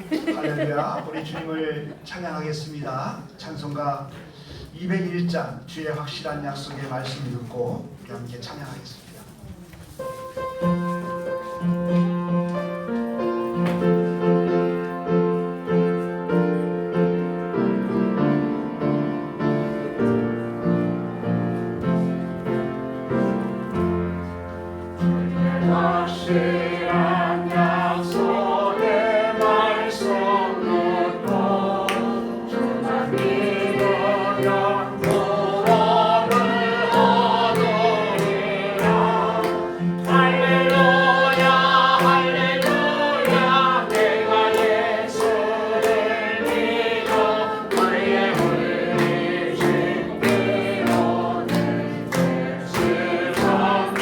할렐루야. 우리 주님을 찬양하겠습니다. 찬송가 201장 주의 확실한 약속의 말씀을 듣고 함께 찬양하겠습니다. 확실한 약속의 말씀 듣고 주만 믿으면 구원을 얻으리라. 할렐루야 할렐루야 내가 예수를 믿어 그의 흘리신 피로 내 죄를 덮네.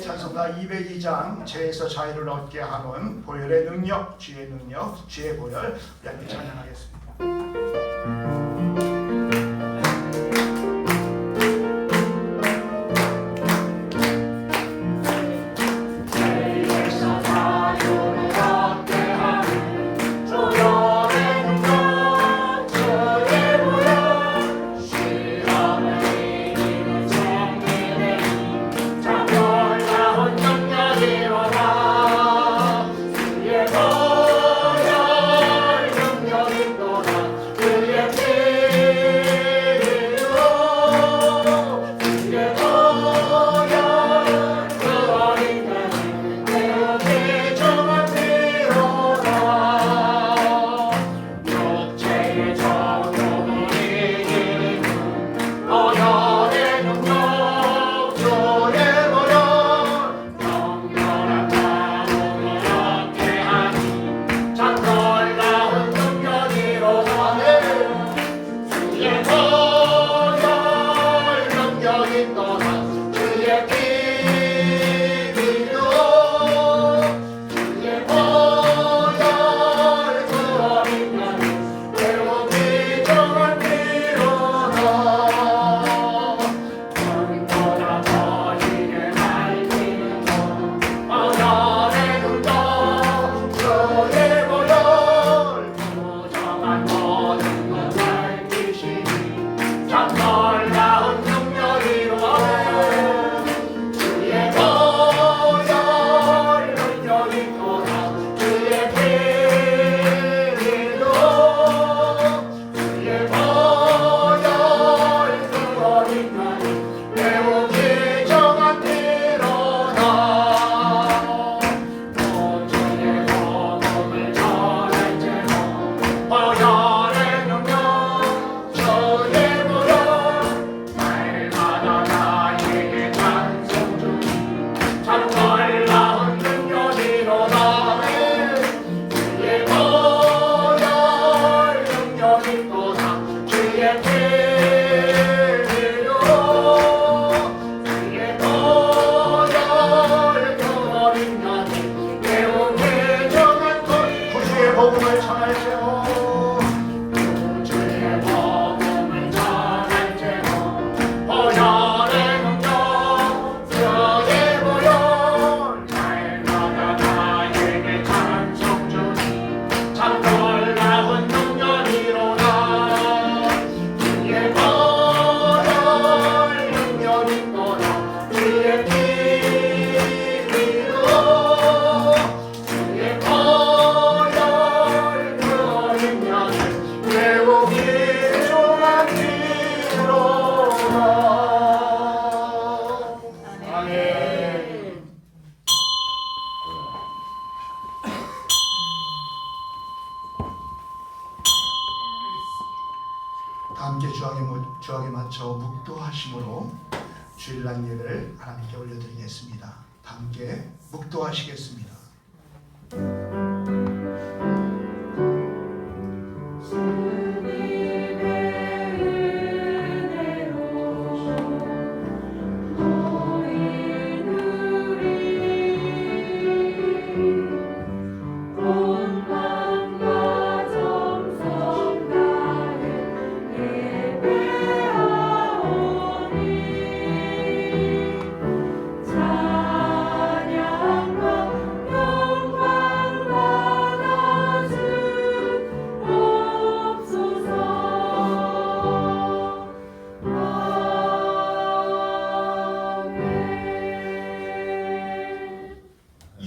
찬송가 202장 죄에서 자유를 얻게 하는 보혈의 능력, 주의 능력, 주의 보혈 함께 찬양하겠습니다. 그의 주의 피로 주의 보혈 그 능력은 매우 귀중한 피로다. 아멘. 다 함께 주악에 맞춰 묵도하심으로 주일날 예배를 하나님께 올려드리겠습니다. 다 함께 묵도하시겠습니다.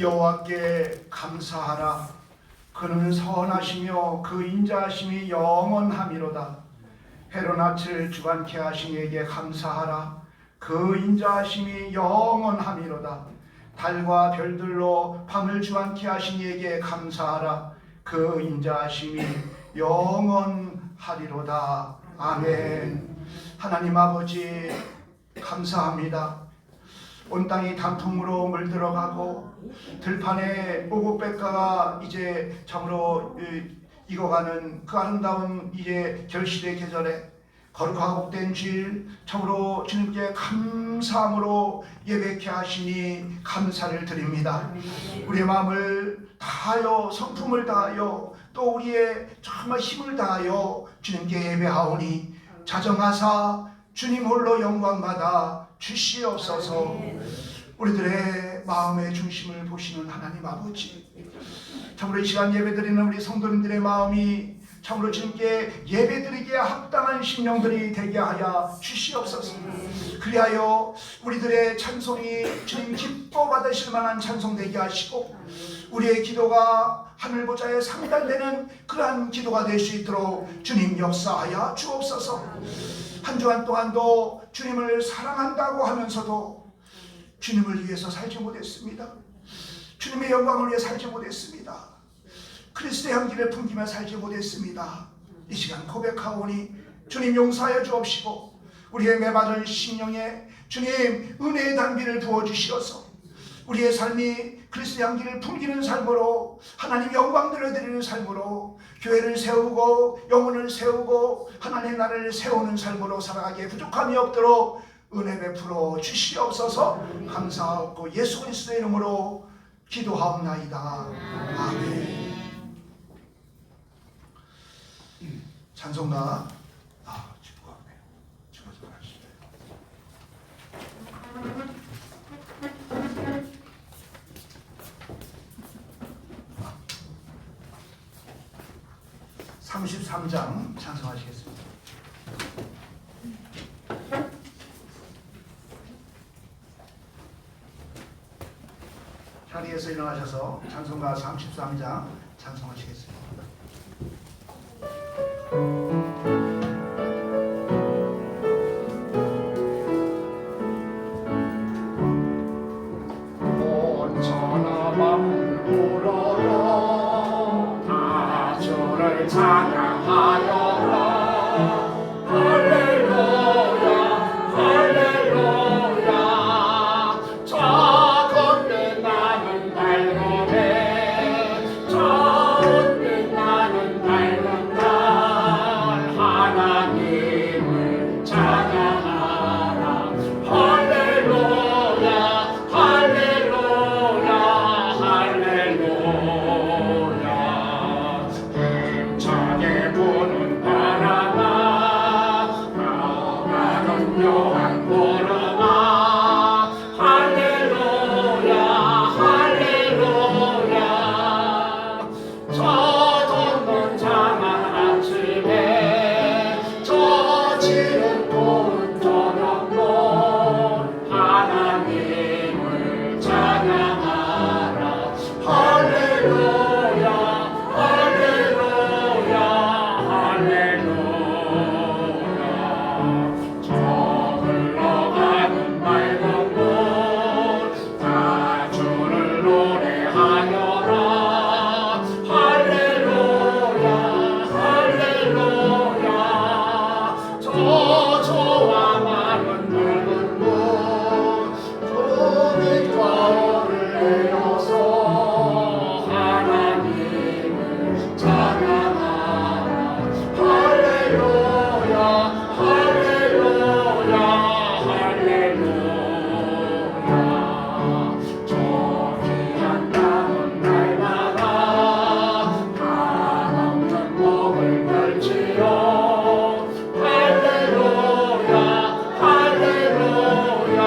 여호와께 감사하라. 그는 선하시며 그 인자하심이 영원함이로다. 해로낮을 주관케 하신 이에게 감사하라. 그 인자하심이 영원함이로다. 달과 별들로 밤을 주관케 하신 이에게 감사하라. 그 인자하심이 영원하리로다. 아멘. 하나님 아버지 감사합니다. 온 땅이 단풍으로 물들어가고 들판에 오곡백과가 이제 참으로 익어가는 그 아름다운 이제 결실의 계절에 거룩하고 복된 주일 참으로 주님께 감사함으로 예배케 하시니 감사를 드립니다. 우리의 마음을 다하여 성품을 다하여 또 우리의 정말 힘을 다하여 주님께 예배하오니 자정하사 주님 홀로 영광받아 주시옵소서. 우리들의 마음의 중심을 보시는 하나님 아버지, 참으로 이 시간 예배드리는 우리 성도님들의 마음이 참으로 주님께 예배드리기에 합당한 심령들이 되게 하여 주시옵소서. 그리하여 우리들의 찬송이 주님 기뻐 받으실 만한 찬송 되게 하시고 우리의 기도가 하늘 보좌에 상달되는 그러한 기도가 될 수 있도록 주님 역사하여 주옵소서. 한 주간 동안도 주님을 사랑한다고 하면서도 주님을 위해서 살지 못했습니다. 주님의 영광을 위해 살지 못했습니다. 그리스도의 향기를 풍기며 살지 못했습니다. 이 시간 고백하오니 주님 용서하여 주옵시고 우리의 메마른 심령에 주님 은혜의 단비를 부어주시어서 우리의 삶이 그리스도의 향기를 풍기는 삶으로 하나님 영광 들려드리는 삶으로 교회를 세우고 영혼을 세우고 하나님의 나라를 세우는 삶으로 살아가기에 부족함이 없도록 은혜 베풀어 주시옵소서. 감사하고 예수 그리스도의 이름으로 기도하옵나이다. 아멘. 찬송가 찍고 왔네요. 찍어서 가시죠. 33장 찬송하시겠습니다. 자리에서 일어나셔서 찬송가 33장 찬송하시겠습니다. 보는 하나님을 찬양하라. 할렐루야 할렐루야 할렐루야. 저 흘러가는 맑은 물 다 주를 노래하여라. 할렐루야 할렐루야. 저 저와 많은 붉은 물 조미 가을을 내려서 하나님을 찬양하라. 할렐루야 할렐루야 할렐루야. 저 귀한 땅은 날마다 한없는 복을 펼치어 할렐루야 할렐루야.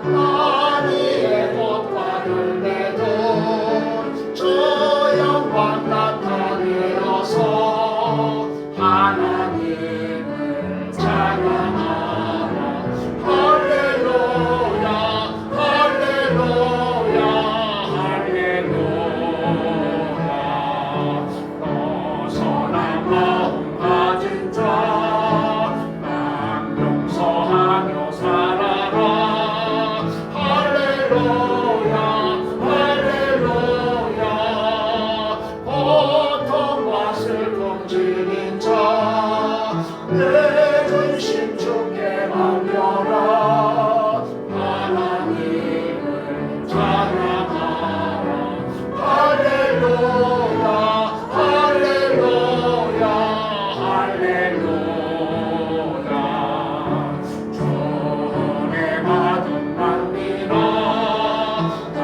나니의 꽃과 열매도 저 영광 나타내어서 하나님을 찬양하라. 할렐루야 할렐루야 할렐루야. 너 선한 마음 가진 자 난 용서하며 살아라. 할렐루야 할렐루야. 고통과 슬픔 지닌 자 내 근심 주께 맡겨라. 하나님을 찬양하라. 할렐루야 할렐루야 할렐루야. 주의 받은 만미나 다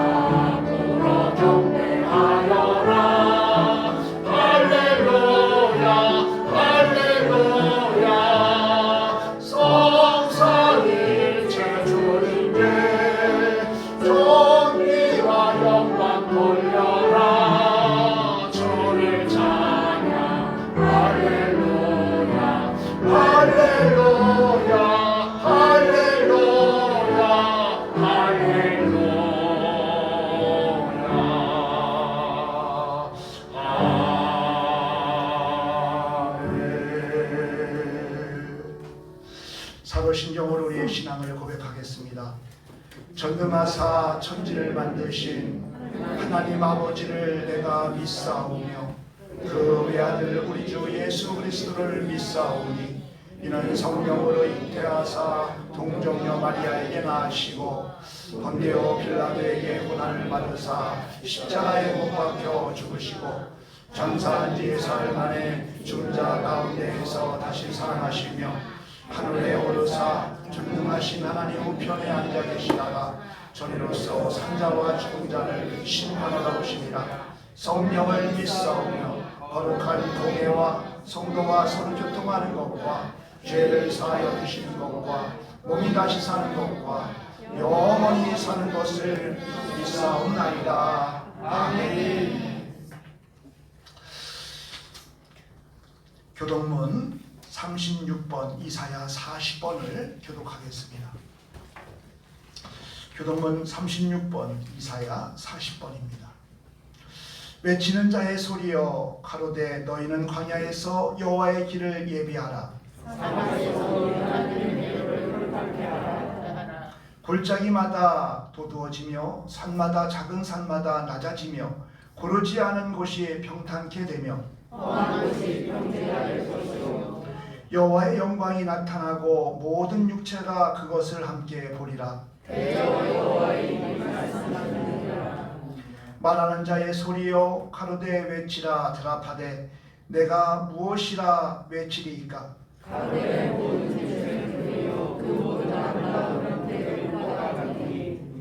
불어 경배하여라. 할렐루야 할렐루야. 성삼일체 주님께 존귀와 영광 돌려라. 주를 찬양 할렐루야 할렐루야 할렐루야 할렐루야. 사도신경으로 우리의 신앙을 고백하겠습니다. 전능하사 천지를 만드신 하나님 아버지를 내가 믿사오며 그 외아들 우리 주 예수 그리스도를 믿사오니 이는 성령으로 잉태하사 동정녀 마리아에게 낳으시고 본디오 빌라도에게 고난을 받으사 십자가에 못 박혀 죽으시고 장사한 지 사흘 만에 죽은 자 가운데에서 다시 살아나시며 하늘에 오르사 전능하신 하나님 우편에 앉아 계시다가 저리로서 산자와 죽은 자를 심판하러 오시니라. 성령을 믿사오며 거룩한 공예와 성도와 서로 교통하는 것과 죄를 사하여 주시는 것과 몸이 다시 사는 것과 영원히 사는 것을 믿사옵나이다. 아멘. 교동문 36번 이사야 40번을 교독하겠습니다. 교동문 36번 이사야 40번입니다. 외치는 자의 소리여 가로되 너희는 광야에서 여호와의 길을 예비하라. 골짜기마다 도두어지며 산마다 작은 산마다 낮아지며 고르지 않은 곳이 평탄케 되며 여호와의 영광이 나타나고 모든 육체가 그것을 함께 보리라. 말하는 자의 소리여 가로되 외치라 드라파되 내가 무엇이라 외치리이까.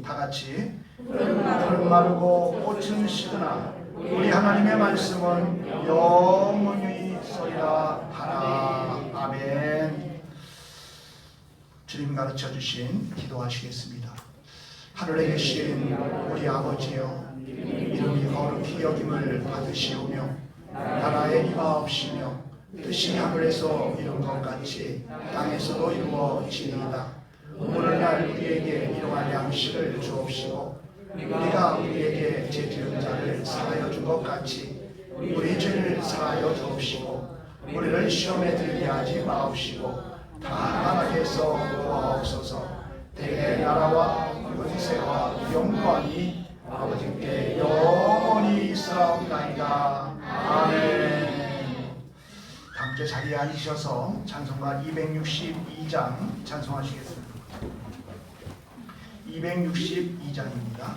다같이 풀은 마르고 꽃은 시드나 우리 하나님의 말씀은 영원히 서리라 하라. 아멘. 주님 가르쳐 주신 기도하시겠습니다. 하늘에 계신 우리 아버지여, 이름이 거룩히 여김을 받으시오며 나라에 임하옵시며 뜻이 하늘에서 이룬 것 같이 땅에서도 이루어지리이다. 오늘날 우리에게 일용할 양을 결실을 주옵시고 우리가 우리에게 죄 지은 자를 사하여 준 것 같이 우리 죄를 사하여 주옵시고 우리를 시험에 들게 하지 마옵시고 다만 악에서 구하옵소서. 대개 나라와 권세와 영광이 아버지께 영원히 있사옵나이다. 아멘. 함께 자리에 앉으셔서 찬송가 262장 찬송하시겠습니다. 262장입니다.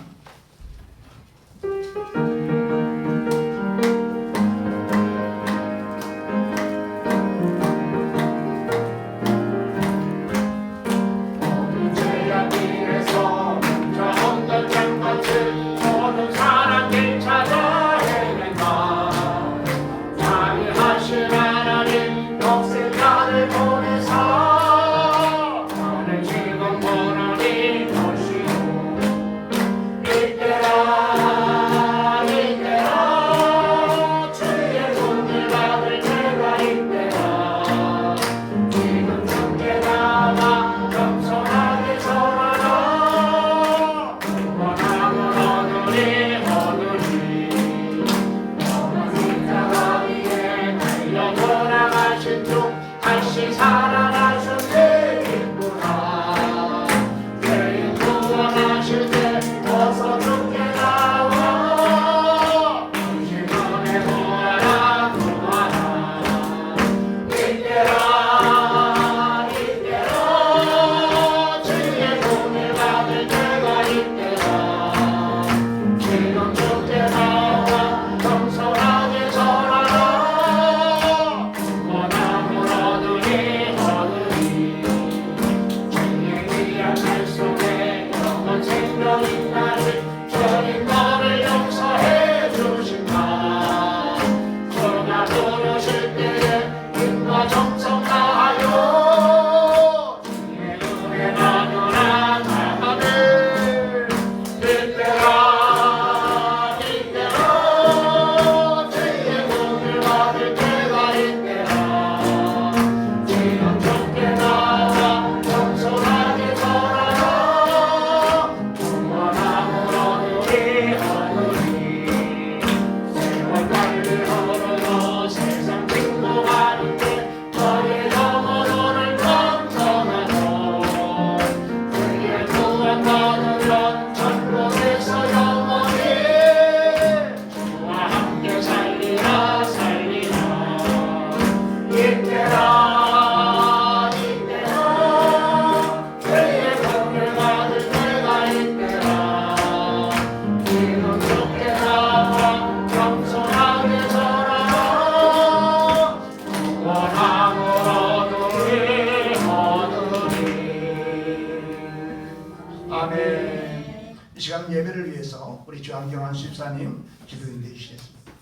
아멘. 이 시간 예배를 위해서 우리 주한경환 집사님 기도인해 주시겠습니다.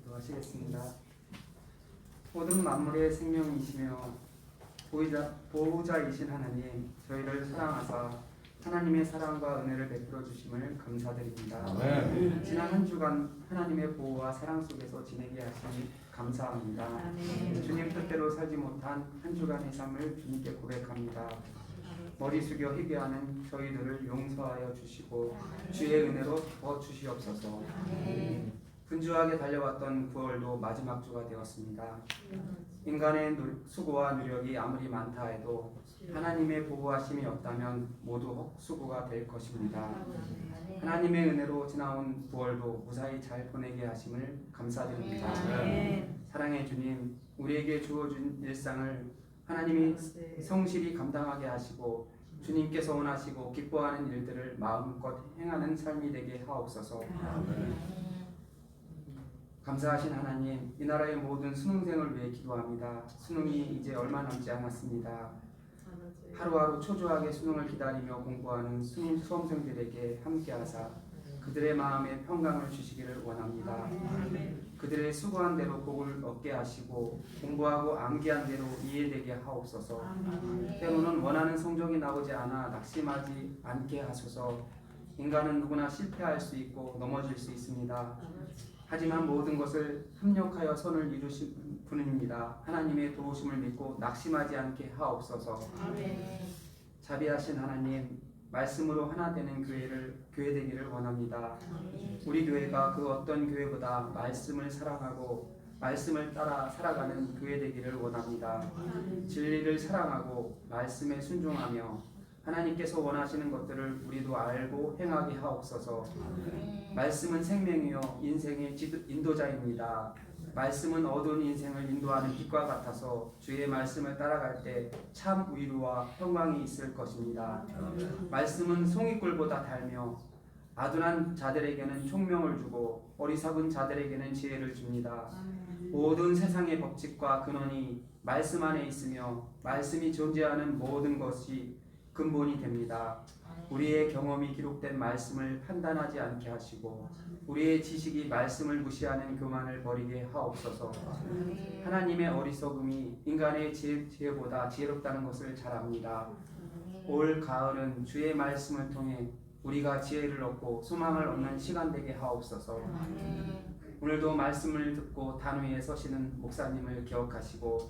기도하시겠습니다. 모든 만물의 생명이시며 보호자이신 하나님, 저희를 사랑하사 하나님의 사랑과 은혜를 베풀어 주심을 감사드립니다. 아멘. 지난 한 주간 하나님의 보호와 사랑 속에서 지내게 하시니 감사합니다. 주님 뜻대로 살지 못한 한 주간의 삶을 주님께 고백합니다. 머리 숙여 회개하는 저희들을 용서하여 주시고 주의 은혜로 더 주시옵소서. 분주하게 달려왔던 9월도 마지막 주가 되었습니다. 인간의 수고와 노력이 아무리 많다 해도 하나님의 보호하심이 없다면 모두 헛수고가 될 것입니다. 하나님의 은혜로 지나온 9월도 무사히 잘 보내게 하심을 감사드립니다. 사랑의 주님, 우리에게 주어진 일상을 하나님이 성실히 감당하게 하시고 주님께서 원하시고 기뻐하는 일들을 마음껏 행하는 삶이 되게 하옵소서. 감사하신 하나님, 이 나라의 모든 수능생을 위해 기도합니다. 수능이 이제 얼마 남지 않았습니다. 하루하루 초조하게 수능을 기다리며 공부하는 수험생들에게 함께하사 그들의 마음에 평강을 주시기를 원합니다. 그들의 수고한 대로 복을 얻게 하시고 공부하고 암기한 대로 이해되게 하옵소서. 때로는 원하는 성적이 나오지 않아 낙심하지 않게 하소서. 인간은 누구나 실패할 수 있고 넘어질 수 있습니다. 하지만 모든 것을 합력하여 선을 이루신 분입니다. 하나님의 도우심을 믿고 낙심하지 않게 하옵소서. 자비하신 하나님, 말씀으로 하나 되는 교회 되기를 원합니다. 우리 교회가 그 어떤 교회보다 말씀을 사랑하고 말씀을 따라 살아가는 교회 되기를 원합니다. 진리를 사랑하고 말씀에 순종하며 하나님께서 원하시는 것들을 우리도 알고 행하게 하옵소서. 말씀은 생명이요 인생의 인도자입니다. 말씀은 어두운 인생을 인도하는 빛과 같아서 주의 말씀을 따라갈 때 참 위로와 평강이 있을 것입니다. 말씀은 송이꿀보다 달며 아둔한 자들에게는 총명을 주고 어리석은 자들에게는 지혜를 줍니다. 모든 세상의 법칙과 근원이 말씀 안에 있으며 말씀이 존재하는 모든 것이 근본이 됩니다. 우리의 경험이 기록된 말씀을 판단하지 않게 하시고 우리의 지식이 말씀을 무시하는 교만을 버리게 하옵소서. 하나님의 어리석음이 인간의 지혜보다 지혜롭다는 것을 잘 압니다. 올 가을은 주의 말씀을 통해 우리가 지혜를 얻고 소망을 얻는 시간 되게 하옵소서. 오늘도 말씀을 듣고 단위에 서시는 목사님을 기억하시고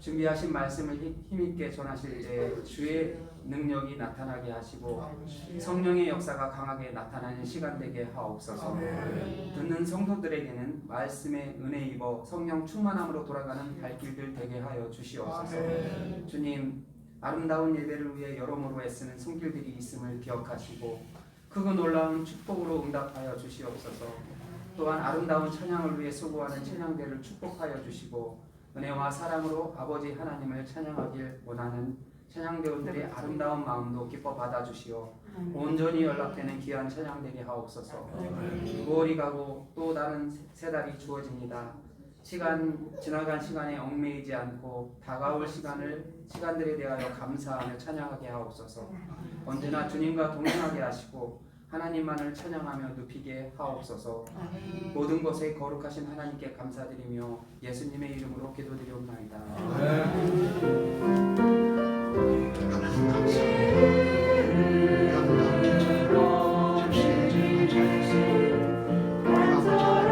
준비하신 말씀을 힘있게 전하실 때 주의 능력이 나타나게 하시고 성령의 역사가 강하게 나타나는 시간 되게 하옵소서. 듣는 성도들에게는 말씀의 은혜 입어 성령 충만함으로 돌아가는 발길들 되게 하여 주시옵소서. 주님, 아름다운 예배를 위해 여러모로 애쓰는 손길들이 있음을 기억하시고 크고 놀라운 축복으로 응답하여 주시옵소서. 또한 아름다운 찬양을 위해 수고하는 찬양대를 축복하여 주시고 은혜와 사랑으로 아버지 하나님을 찬양하길 원하는 찬양대원들의 아름다운 마음도 기뻐 받아주시오. 온전히 연락되는 귀한 찬양되게 하옵소서. 9월이 가고 또 다른 새 달이 주어집니다. 지나간 시간에 얽매이지 않고 다가올 시간들에 대하여 감사하며 찬양하게 하옵소서. 언제나 주님과 동행하게 하시고 하나님만을 찬양하며 눕히게 하옵소서. 모든 것에 거룩하신 하나님께 감사드리며 예수님의 이름으로 기도드리옵나이다. 하나님 감사합니다. 아름다운 계절로 잠시 제가 잘했습니다. 우리 아버지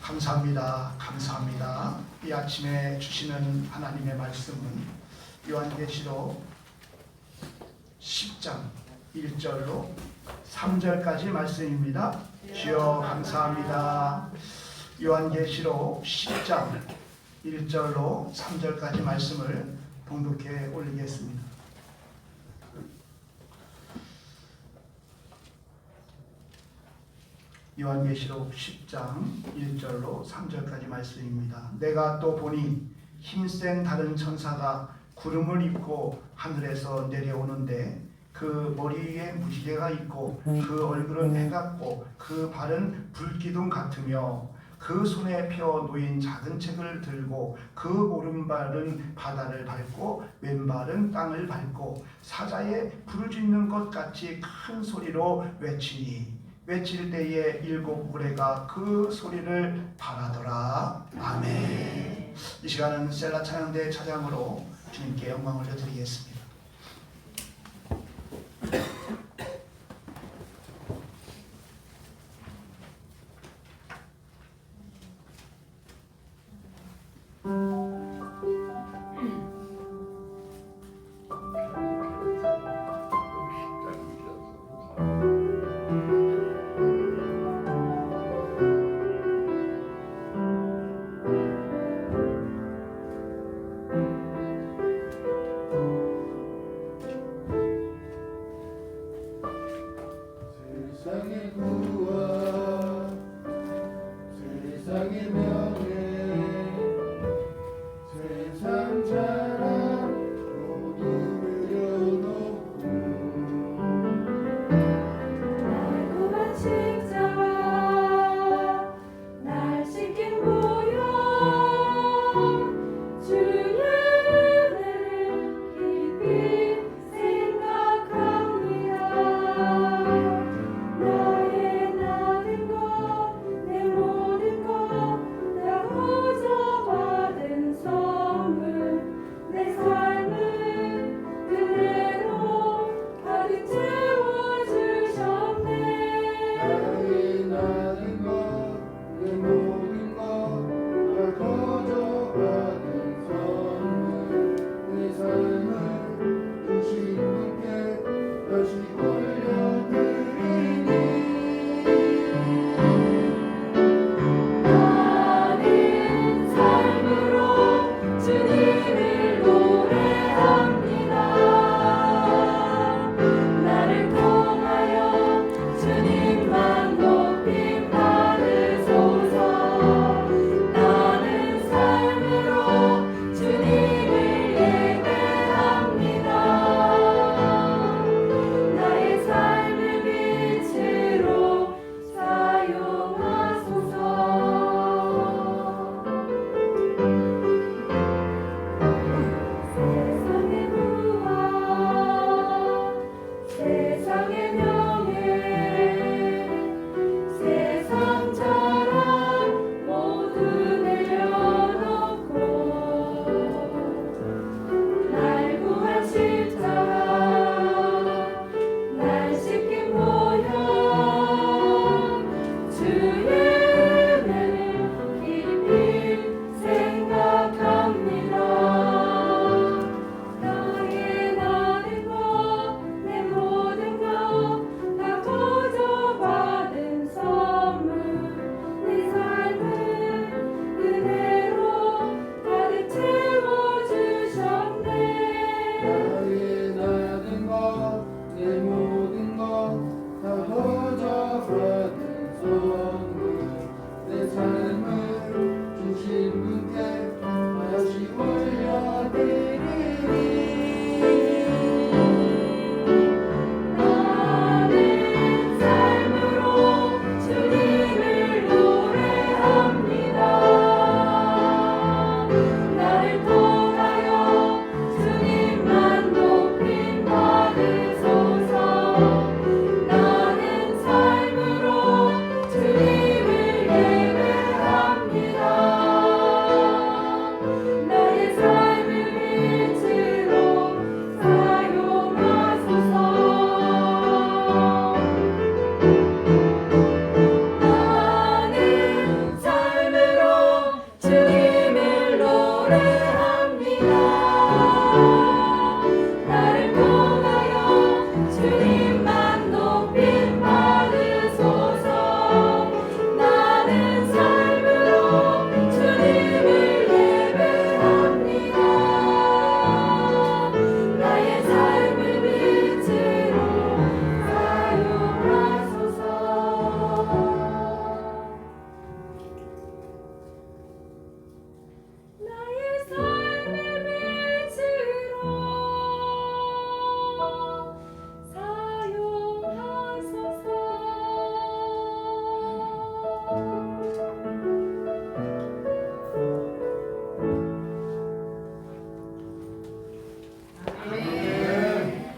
감사합니다. 감사합니다. 이 아침에 주시는 하나님의 말씀은 요한계시록 10장 1절로 3절까지 말씀입니다. 주여 감사합니다. 요한계시록 10장 1절로 3절까지 말씀을 봉독해 올리겠습니다. 요한계시록 10장 1절로 3절까지 말씀입니다. 내가 또 보니 힘센 다른 천사가 구름을 입고 하늘에서 내려오는데 그 머리 위에 무지개가 있고 그 얼굴은 해 같고 그 발은 불기둥 같으며 그 손에 펴 놓인 작은 책을 들고 그 오른발은 바다를 밟고 왼발은 땅을 밟고 사자에 부르짖는 것 같이 큰 소리로 외칠 때에 일곱 무리가 그 소리를 바라더라. 아멘. 이 시간은 셀라 찬양대 찬양으로 주님께 영광을 드리겠습니다.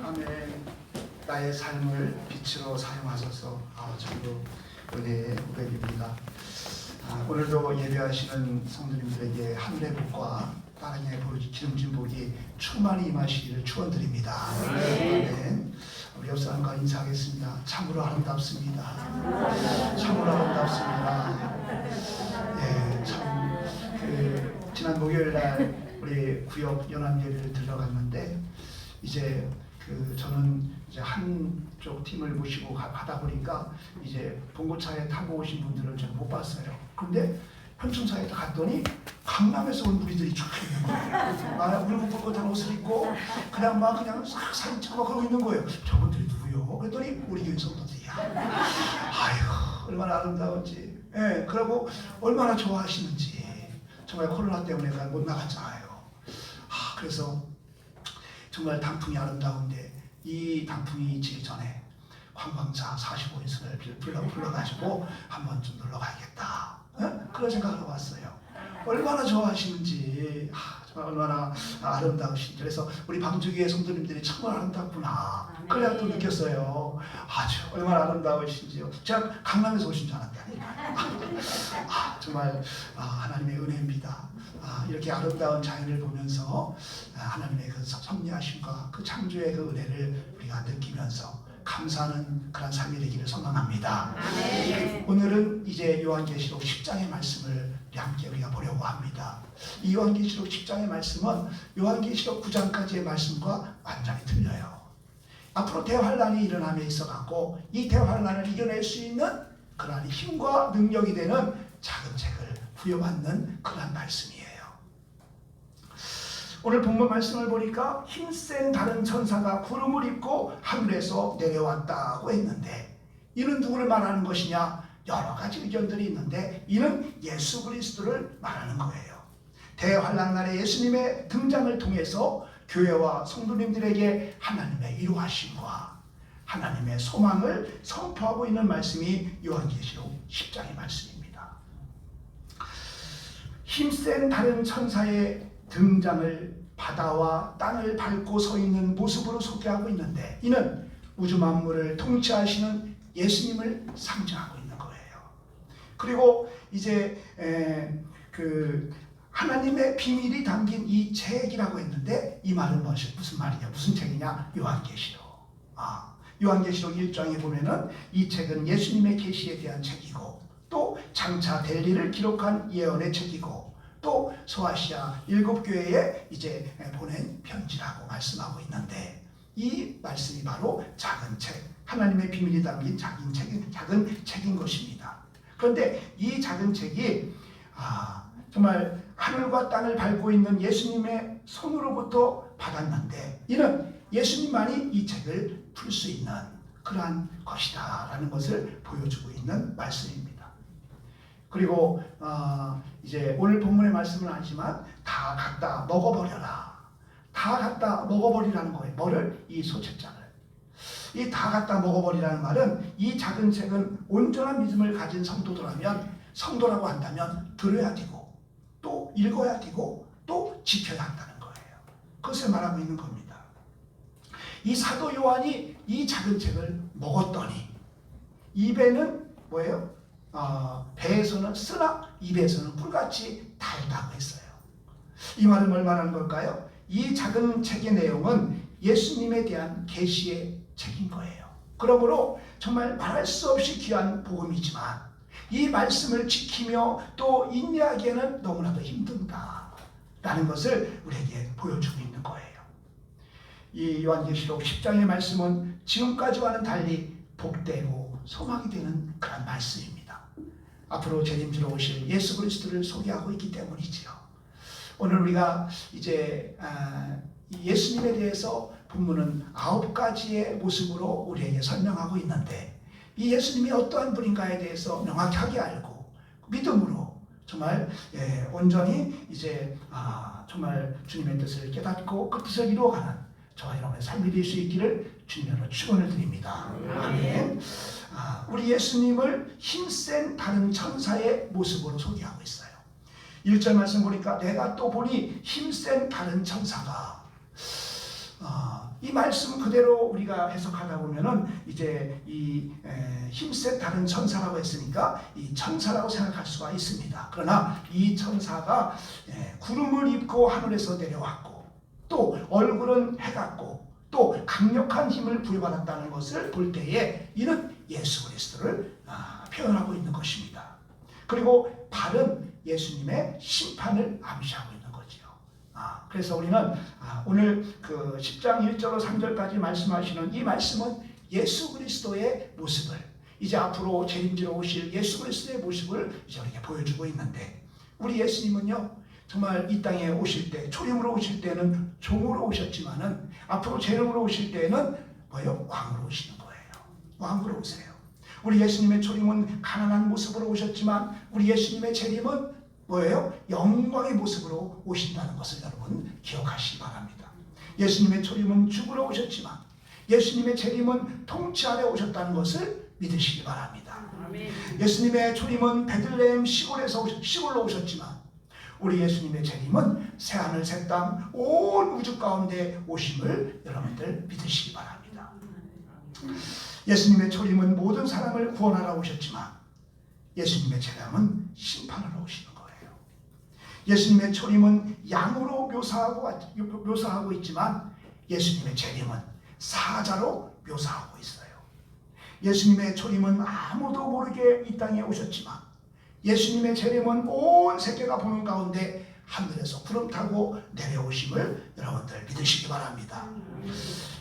아멘. 나의 삶을 빛으로 사용하소서. 저도 은혜의 고백입니다. 오늘도 예배하시는 성도님들에게 하늘의 복과 땅의 기름진 복이 충만히 임하시기를 축원드립니다. 아멘. 우리 옆 사람과 인사하겠습니다. 참으로 아름답습니다. 참으로 아름답습니다. 지난 목요일날 우리 구역 연합예배를 들어갔는데 이제 저는 이제 한쪽 팀을 모시고 가다 보니까 이제 봉고차에 타고 오신 분들을 제가 못 봤어요. 근데 현충사에 갔더니 강남에서 온 무리들이 쫙 있는 거예요. 울긋불긋한 옷을 입고 그냥 싹 사진 찍고 막 그러고 있는 거예요. 저분들이 누구요? 그랬더니 우리 교회 성도들이야. 아유, 얼마나 아름다운지. 그리고 얼마나 좋아하시는지. 정말 코로나 때문에 못 나갔잖아요. 그래서 정말 단풍이 아름다운데 이 단풍이 지기 전에 관광차 45인승을 불러가지고 한번 좀 놀러 가야겠다. 그런 생각으로 왔어요. 얼마나 좋아하시는지, 정말 얼마나 아름다우신지. 그래서 우리 방주교회 성도님들이 정말 아름답구나. 그래야 또 느꼈어요. 아주 얼마나 아름다우신지요. 제가 강남에서 오신 줄 알았다니까. 정말 하나님의 은혜입니다. 이렇게 아름다운 자연을 보면서 하나님의 그 섭리하심과 그 창조의 그 은혜를 우리가 느끼면서 감사하는 그런 삶이 되기를 소망합니다. 오늘은 이제 요한계시록 10장의 말씀을 함께 우리가 보려고 합니다. 이 요한계시록 10장의 말씀은 요한계시록 9장까지의 말씀과 완전히 틀려요. 앞으로 대환란이 일어남에 있어갖고 이 대환란을 이겨낼 수 있는 그러한 힘과 능력이 되는 작은 책을 부여받는 그러한 말씀이에요. 오늘 본문 말씀을 보니까 힘센 다른 천사가 구름을 입고 하늘에서 내려왔다고 했는데 이는 누구를 말하는 것이냐? 여러 가지 의견들이 있는데 이는 예수 그리스도를 말하는 거예요. 대환란 날에 예수님의 등장을 통해서 교회와 성도님들에게 하나님의 이루하심과 하나님의 소망을 선포하고 있는 말씀이 요한계시록 10장의 말씀입니다. 힘센 다른 천사의 등장을 바다와 땅을 밟고 서 있는 모습으로 소개하고 있는데 이는 우주 만물을 통치하시는 예수님을 상징하고 있는 거예요. 그리고 이제 하나님의 비밀이 담긴 이 책이라고 했는데 이 말은 무슨 말이냐? 무슨 책이냐? 요한계시록. 요한계시록 1장에 보면은 이 책은 예수님의 계시에 대한 책이고 또 장차 될 일을 기록한 예언의 책이고 또 소아시아 7교회에 이제 보낸 편지라고 말씀하고 있는데 이 말씀이 바로 작은 책, 하나님의 비밀이 담긴 작은 책인 것입니다. 그런데 이 작은 책이 정말 하늘과 땅을 밟고 있는 예수님의 손으로부터 받았는데 이는 예수님만이 이 책을 풀 수 있는 그러한 것이다 라는 것을 보여주고 있는 말씀입니다. 그리고 이제 오늘 본문의 말씀은 아니지만 다 갖다 먹어버려라. 다 갖다 먹어버리라는 거예요. 뭐를? 이 소책장을. 이 다 갖다 먹어버리라는 말은 이 작은 책은 온전한 믿음을 가진 성도라고 한다면 들어야 되고 또 읽어야 되고 또 지켜야 한다는 거예요. 그것을 말하고 있는 겁니다. 이 사도 요한이 이 작은 책을 먹었더니 입에는 뭐예요? 배에서는 쓰나 입에서는 꿀같이 달다고 했어요. 이 말은 뭘 말하는 걸까요? 이 작은 책의 내용은 예수님에 대한 계시의 책인 거예요. 그러므로 정말 말할 수 없이 귀한 복음이지만 이 말씀을 지키며 또 인내하기에는 너무나도 힘든다라는 것을 우리에게 보여주고 있는 거예요. 이 요한계시록 10장의 말씀은 지금까지와는 달리 복되고 소망이 되는 그런 말씀입니다. 앞으로 재림주로 오실 예수 그리스도를 소개하고 있기 때문이지요. 오늘 우리가 이제 예수님에 대해서 본문은 9가지의 모습으로 우리에게 설명하고 있는데 이 예수님이 어떠한 분인가에 대해서 명확하게 알고 믿음으로 정말 온전히 이제 정말 주님의 뜻을 깨닫고 그 뜻을 이루어가는 저와 여러분의 삶이 될 수 있기를 주님으로 축원을 드립니다. 아멘. 우리 예수님을 힘센 다른 천사의 모습으로 소개하고 있어요. 1절 말씀 보니까 내가 또 보니 힘센 다른 천사가 이 말씀 그대로 우리가 해석하다 보면은 이제 이 힘센 다른 천사라고 했으니까 이 천사라고 생각할 수가 있습니다. 그러나 이 천사가 구름을 입고 하늘에서 내려왔고 또 얼굴은 해같고 또 강력한 힘을 부여받았다는 것을 볼 때에 이는 예수 그리스도를 표현하고 있는 것입니다. 그리고 발은 예수님의 심판을 암시하고 있는 거지요. 그래서 우리는 오늘 그 10장 1절로 3절까지 말씀하시는 이 말씀은 예수 그리스도의 모습을 이제 앞으로 재림지로 오실 예수 그리스도의 모습을 이제 우리에게 보여주고 있는데 우리 예수님은요 정말 이 땅에 오실 때 초림으로 오실 때는 종으로 오셨지만은 앞으로 재림으로 오실 때는 뭐예요? 왕으로 오시는 거예요. 왕으로 오세요. 우리 예수님의 초림은 가난한 모습으로 오셨지만 우리 예수님의 재림은 뭐예요? 영광의 모습으로 오신다는 것을 여러분 기억하시기 바랍니다. 예수님의 초림은 죽으러 오셨지만 예수님의 재림은 통치 아래 오셨다는 것을 믿으시기 바랍니다. 예수님의 초림은 베들레헴 시골로 오셨지만 우리 예수님의 재림은 새하늘 새땅 온 우주 가운데 오심을 여러분들 믿으시기 바랍니다. 예수님의 초림은 모든 사람을 구원하러 오셨지만 예수님의 재림은 심판하러 오시는 거예요. 예수님의 초림은 양으로 묘사하고 있지만 예수님의 재림은 사자로 묘사하고 있어요. 예수님의 초림은 아무도 모르게 이 땅에 오셨지만 예수님의 재림은 온 세계가 보는 가운데 하늘에서 구름 타고 내려오심을 여러분들 믿으시기 바랍니다.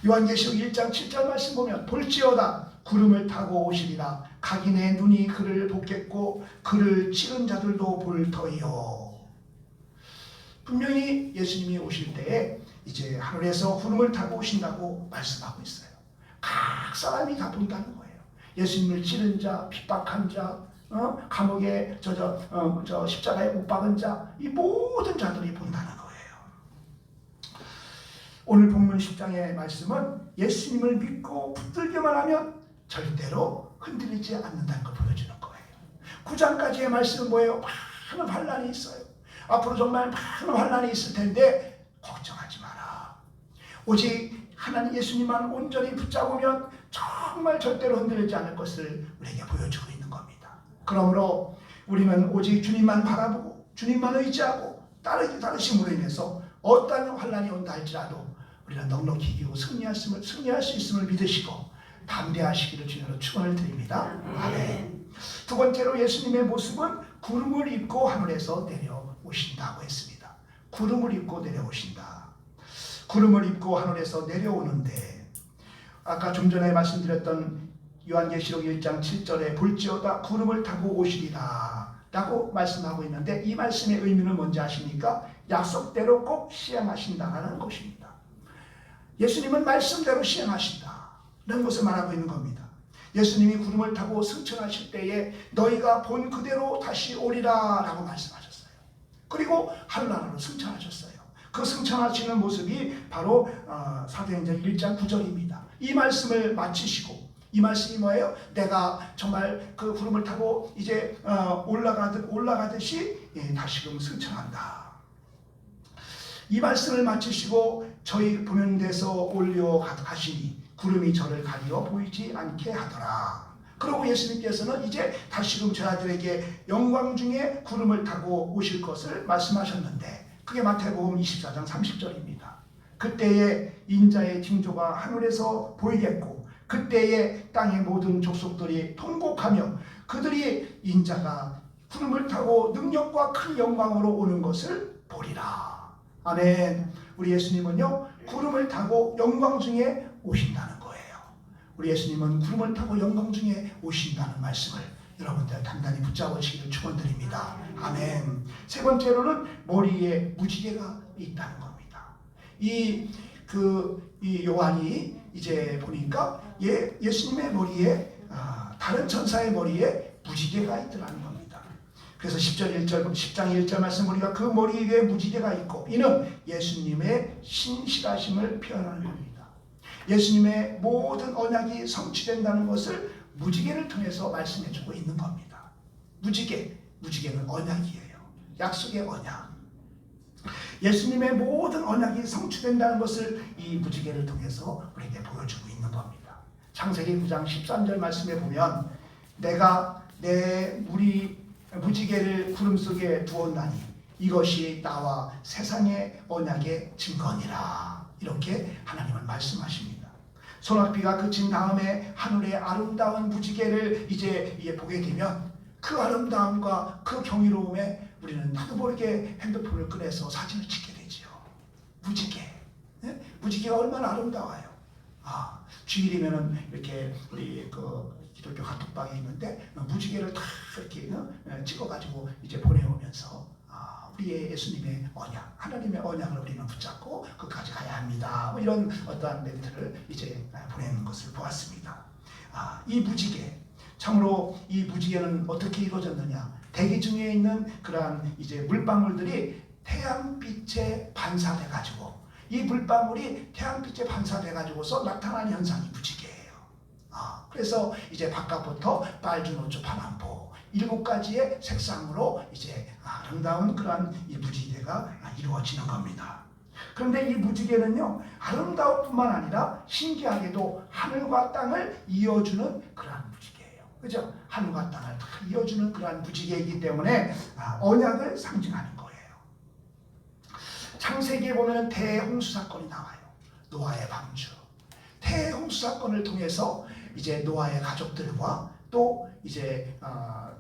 요한계시록 1장 7절 말씀 보면 볼지어다 구름을 타고 오시리라 각인의 눈이 그를 보겠고 그를 치른 자들도 볼 터이요. 분명히 예수님이 오실 때에 이제 하늘에서 구름을 타고 오신다고 말씀하고 있어요. 각 사람이 다 본다는 거예요. 예수님을 치른 자, 핍박한 자, 감옥에 십자가에 못 박은 자, 이 모든 자들이 본다는 거예요. 오늘 본문 10장의 말씀은 예수님을 믿고 붙들기만 하면 절대로 흔들리지 않는다는 걸 보여주는 거예요. 9장까지의 말씀은 뭐예요? 많은 환난이 있어요. 앞으로 정말 많은 환난이 있을 텐데 걱정하지 마라. 오직 하나님 예수님만 온전히 붙잡으면 정말 절대로 흔들리지 않을 것을 우리에게 보여주고 있는 겁니다. 그러므로 우리는 오직 주님만 바라보고 주님만 의지하고 따르심으로 인해서 어떠한 환난이 온다 할지라도 우리는 넉넉히 이기고 승리할 수 있음을 믿으시고 담대하시기를 주님으로 축원을 드립니다. 아멘. 두 번째로 예수님의 모습은 구름을 입고 하늘에서 내려오신다고 했습니다. 구름을 입고 내려오신다. 구름을 입고 하늘에서 내려오는데 아까 좀 전에 말씀드렸던 요한계시록 1장 7절에 볼지어다 구름을 타고 오시리라 라고 말씀하고 있는데 이 말씀의 의미는 뭔지 아십니까? 약속대로 꼭 시행하신다라는 것입니다. 예수님은 말씀대로 시행하신다 라는 것을 말하고 있는 겁니다. 예수님이 구름을 타고 승천하실 때에 너희가 본 그대로 다시 오리라 라고 말씀하셨어요. 그리고 하늘나라로 승천하셨어요. 그 승천하시는 모습이 바로 사도행전 1장 9절입니다. 이 말씀을 마치시고 이 말씀이 뭐예요? 내가 정말 그 구름을 타고 이제 올라가듯이 다시금 승천한다. 이 말씀을 마치시고 저희 보는 데서 올려 가시니 구름이 저를 가리어 보이지 않게 하더라. 그리고 예수님께서는 이제 다시금 저희들에게 영광 중에 구름을 타고 오실 것을 말씀하셨는데 그게 마태복음 24장 30절입니다. 그때에 인자의 징조가 하늘에서 보이겠고 그때에 땅의 모든 족속들이 통곡하며 그들이 인자가 구름을 타고 능력과 큰 영광으로 오는 것을 보리라. 아멘. 우리 예수님은요 구름을 타고 영광 중에 오신다는 거예요. 우리 예수님은 구름을 타고 영광 중에 오신다는 말씀을 여러분들 단단히 붙잡으시기를 축원드립니다. 아멘. 세 번째로는 머리에 무지개가 있다는 겁니다. 이 요한이 이제 보니까 예수님의 머리에 다른 천사의 머리에 무지개가 있더라는 겁니다. 그래서 10장 1절 말씀 보니까 그 머리 위에 무지개가 있고 이는 예수님의 신실하심을 표현하는 겁니다. 예수님의 모든 언약이 성취된다는 것을 무지개를 통해서 말씀해주고 있는 겁니다. 무지개는 언약이에요. 약속의 언약. 예수님의 모든 언약이 성취된다는 것을 이 무지개를 통해서 우리에게 보여주고 있는 겁니다. 창세기 9장 13절 말씀에 보면 내가 내 무지개를 구름 속에 두었나니 이것이 나와 세상의 언약의 증거니라. 이렇게 하나님은 말씀하십니다. 소낙비가 그친 다음에 하늘의 아름다운 무지개를 이제 보게 되면 그 아름다움과 그 경이로움에 우리는 나도 모르게 핸드폰을 꺼내서 사진을 찍게 되죠. 무지개. 네? 무지개가 얼마나 아름다워요. 주일이면은 이렇게 우리 기독교 카톡방에 있는데 무지개를 다 이렇게 찍어가지고 이제 보내오면서 우리의 예수님의 언약, 하나님의 언약을 우리는 붙잡고 끝까지 가야 합니다. 뭐 이런 어떠한 멘트를 이제 보내는 것을 보았습니다. 이 무지개, 참으로 이 무지개는 어떻게 이루어졌느냐? 대기 중에 있는 그러한 이제 물방울들이 태양빛에 반사돼 가지고 이 물방울이 태양빛에 반사돼 가지고서 나타나는 현상이 무지개예요. 그래서 이제 바깥부터 빨주, 노초, 파남보 7가지의 색상으로 이제 아름다운 그러한 이 무지개가 이루어지는 겁니다. 그런데 이 무지개는요, 아름다울 뿐만 아니라 신기하게도 하늘과 땅을 이어주는 그러한 무지개예요. 그죠? 하늘과 땅을 다 이어주는 그러한 무지개이기 때문에 언약을 상징하는 거예요. 창세기에 보면 대홍수 사건이 나와요. 노아의 방주. 대홍수 사건을 통해서 이제 노아의 가족들과 또 이제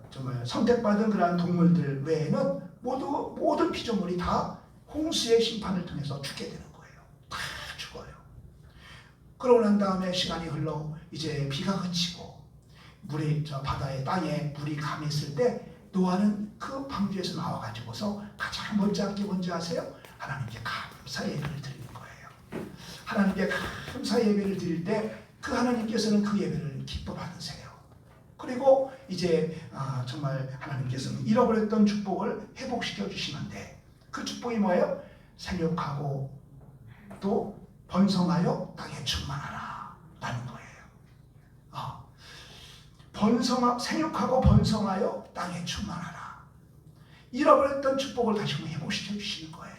정말 선택받은 그러한 동물들 외에는 모든 피조물이 다 홍수의 심판을 통해서 죽게 되는 거예요. 다 죽어요. 그러고 난 다음에 시간이 흘러 이제 비가 그치고 물이 바다의 땅에 물이 감했을 때 노아는 그 방주에서 나와가지고서 가장 먼저 한 게 뭔지 아세요? 하나님께 감사 예배를 드리는 거예요. 하나님께 감사 예배를 드릴 때 그 하나님께서는 그 예배를 기뻐 받으세요. 그리고 이제 정말 하나님께서는 잃어버렸던 축복을 회복시켜 주시는데 그 축복이 뭐예요? 생육하고 또 번성하여 땅에 충만하라 라는 거예요. 생육하고 번성하여 땅에 충만하라. 잃어버렸던 축복을 다시 회복시켜 주시는 거예요.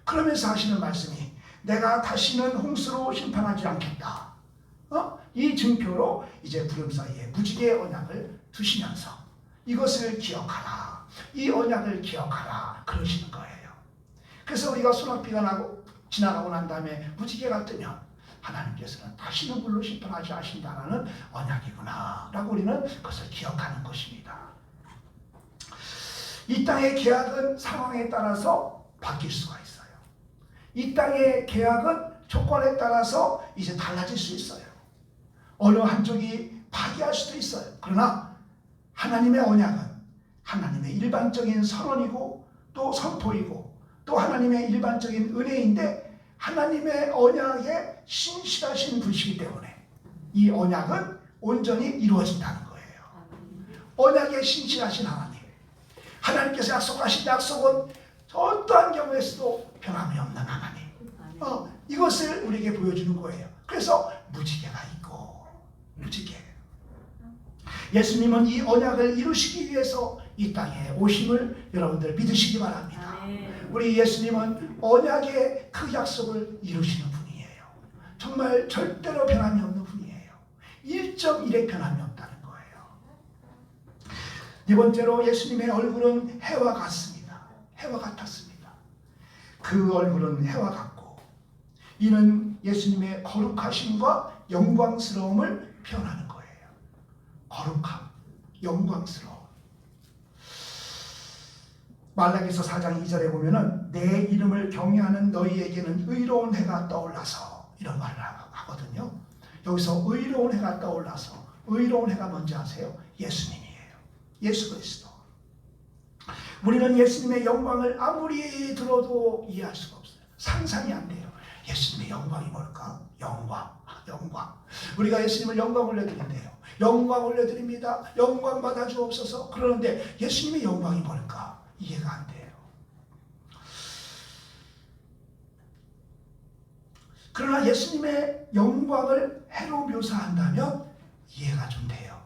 그러면서 하시는 말씀이 내가 다시는 홍수로 심판하지 않겠다. 이 증표로 이제 구름 사이에 무지개의 언약을 두시면서 이것을 기억하라. 이 언약을 기억하라. 그러시는 거예요. 그래서 우리가 소낙비가 지나가고 난 다음에 무지개가 뜨면 하나님께서는 다시는 물로 심판하지 않으신다는 언약이구나 라고 우리는 그것을 기억하는 것입니다. 이 땅의 계약은 상황에 따라서 바뀔 수가 있어요. 이 땅의 계약은 조건에 따라서 이제 달라질 수 있어요. 어느 한쪽이 파기할 수도 있어요. 그러나 하나님의 언약은 하나님의 일반적인 선언이고 또 선포이고 또 하나님의 일반적인 은혜인데 하나님의 언약에 신실하신 분이시기 때문에 이 언약은 온전히 이루어진다는 거예요. 언약에 신실하신 하나님, 하나님께서 약속하신 약속은 어떠한 경우에서도 변함이 없는 하나님, 이것을 우리에게 보여주는 거예요. 그래서 무지개가 있고 무지개. 예수님은 이 언약을 이루시기 위해서 이 땅에 오심을 여러분들 믿으시기 바랍니다. 우리 예수님은 언약의 그 약속을 이루시는 분이에요. 정말 절대로 변함이 없는 분이에요. 1.1의 변함이 없다는 거예요. 네 번째로 예수님의 얼굴은 해와 같습니다. 해와 같았습니다. 그 얼굴은 해와 같고 이는 예수님의 거룩하심과 영광스러움을 표현하는 거예요. 거룩함, 영광스러움. 말라기서 4장 2절에 보면은 내 이름을 경외하는 너희에게는 의로운 해가 떠올라서 이런 말을 하거든요. 여기서 의로운 해가 떠올라서 의로운 해가 뭔지 아세요? 예수님이에요. 예수 그리스도. 우리는 예수님의 영광을 아무리 들어도 이해할 수가 없어요. 상상이 안 돼요. 예수님의 영광이 뭘까? 영광. 우리가 예수님을 영광 올려드린대요. 영광 올려드립니다. 영광 받아 주옵소서. 그러는데 예수님의 영광이 뭘까? 이해가 안 돼요. 그러나 예수님의 영광을 해로 묘사한다면 이해가 좀 돼요.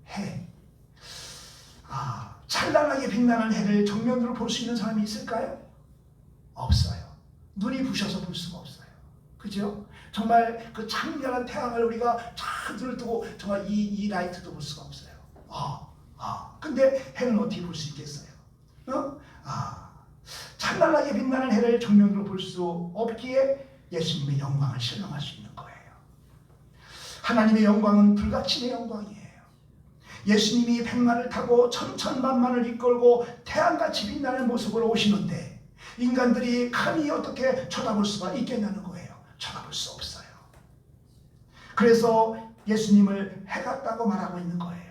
해. 찬란하게 빛나는 해를 정면으로 볼 수 있는 사람이 있을까요? 없어요. 눈이 부셔서 볼 수가 없어요. 그죠? 정말 그 장렬한 태양을 우리가 쫙 눈을 뜨고 정말 이 라이트도 볼 수가 없어요. 근데 해는 어떻게 볼 수 있겠어요? 찬란하게 빛나는 해를 정면으로 볼 수 없기에 예수님의 영광을 실감할 수 있는 거예요. 하나님의 영광은 불가침의 영광이에요. 예수님이 백마를 타고 천천만만을 이끌고 태양같이 빛나는 모습으로 오시는데 인간들이 감히 어떻게 쳐다볼 수가 있겠냐는 거예요. 쳐다볼 수 없어요. 그래서 예수님을 해 같다고 말하고 있는 거예요.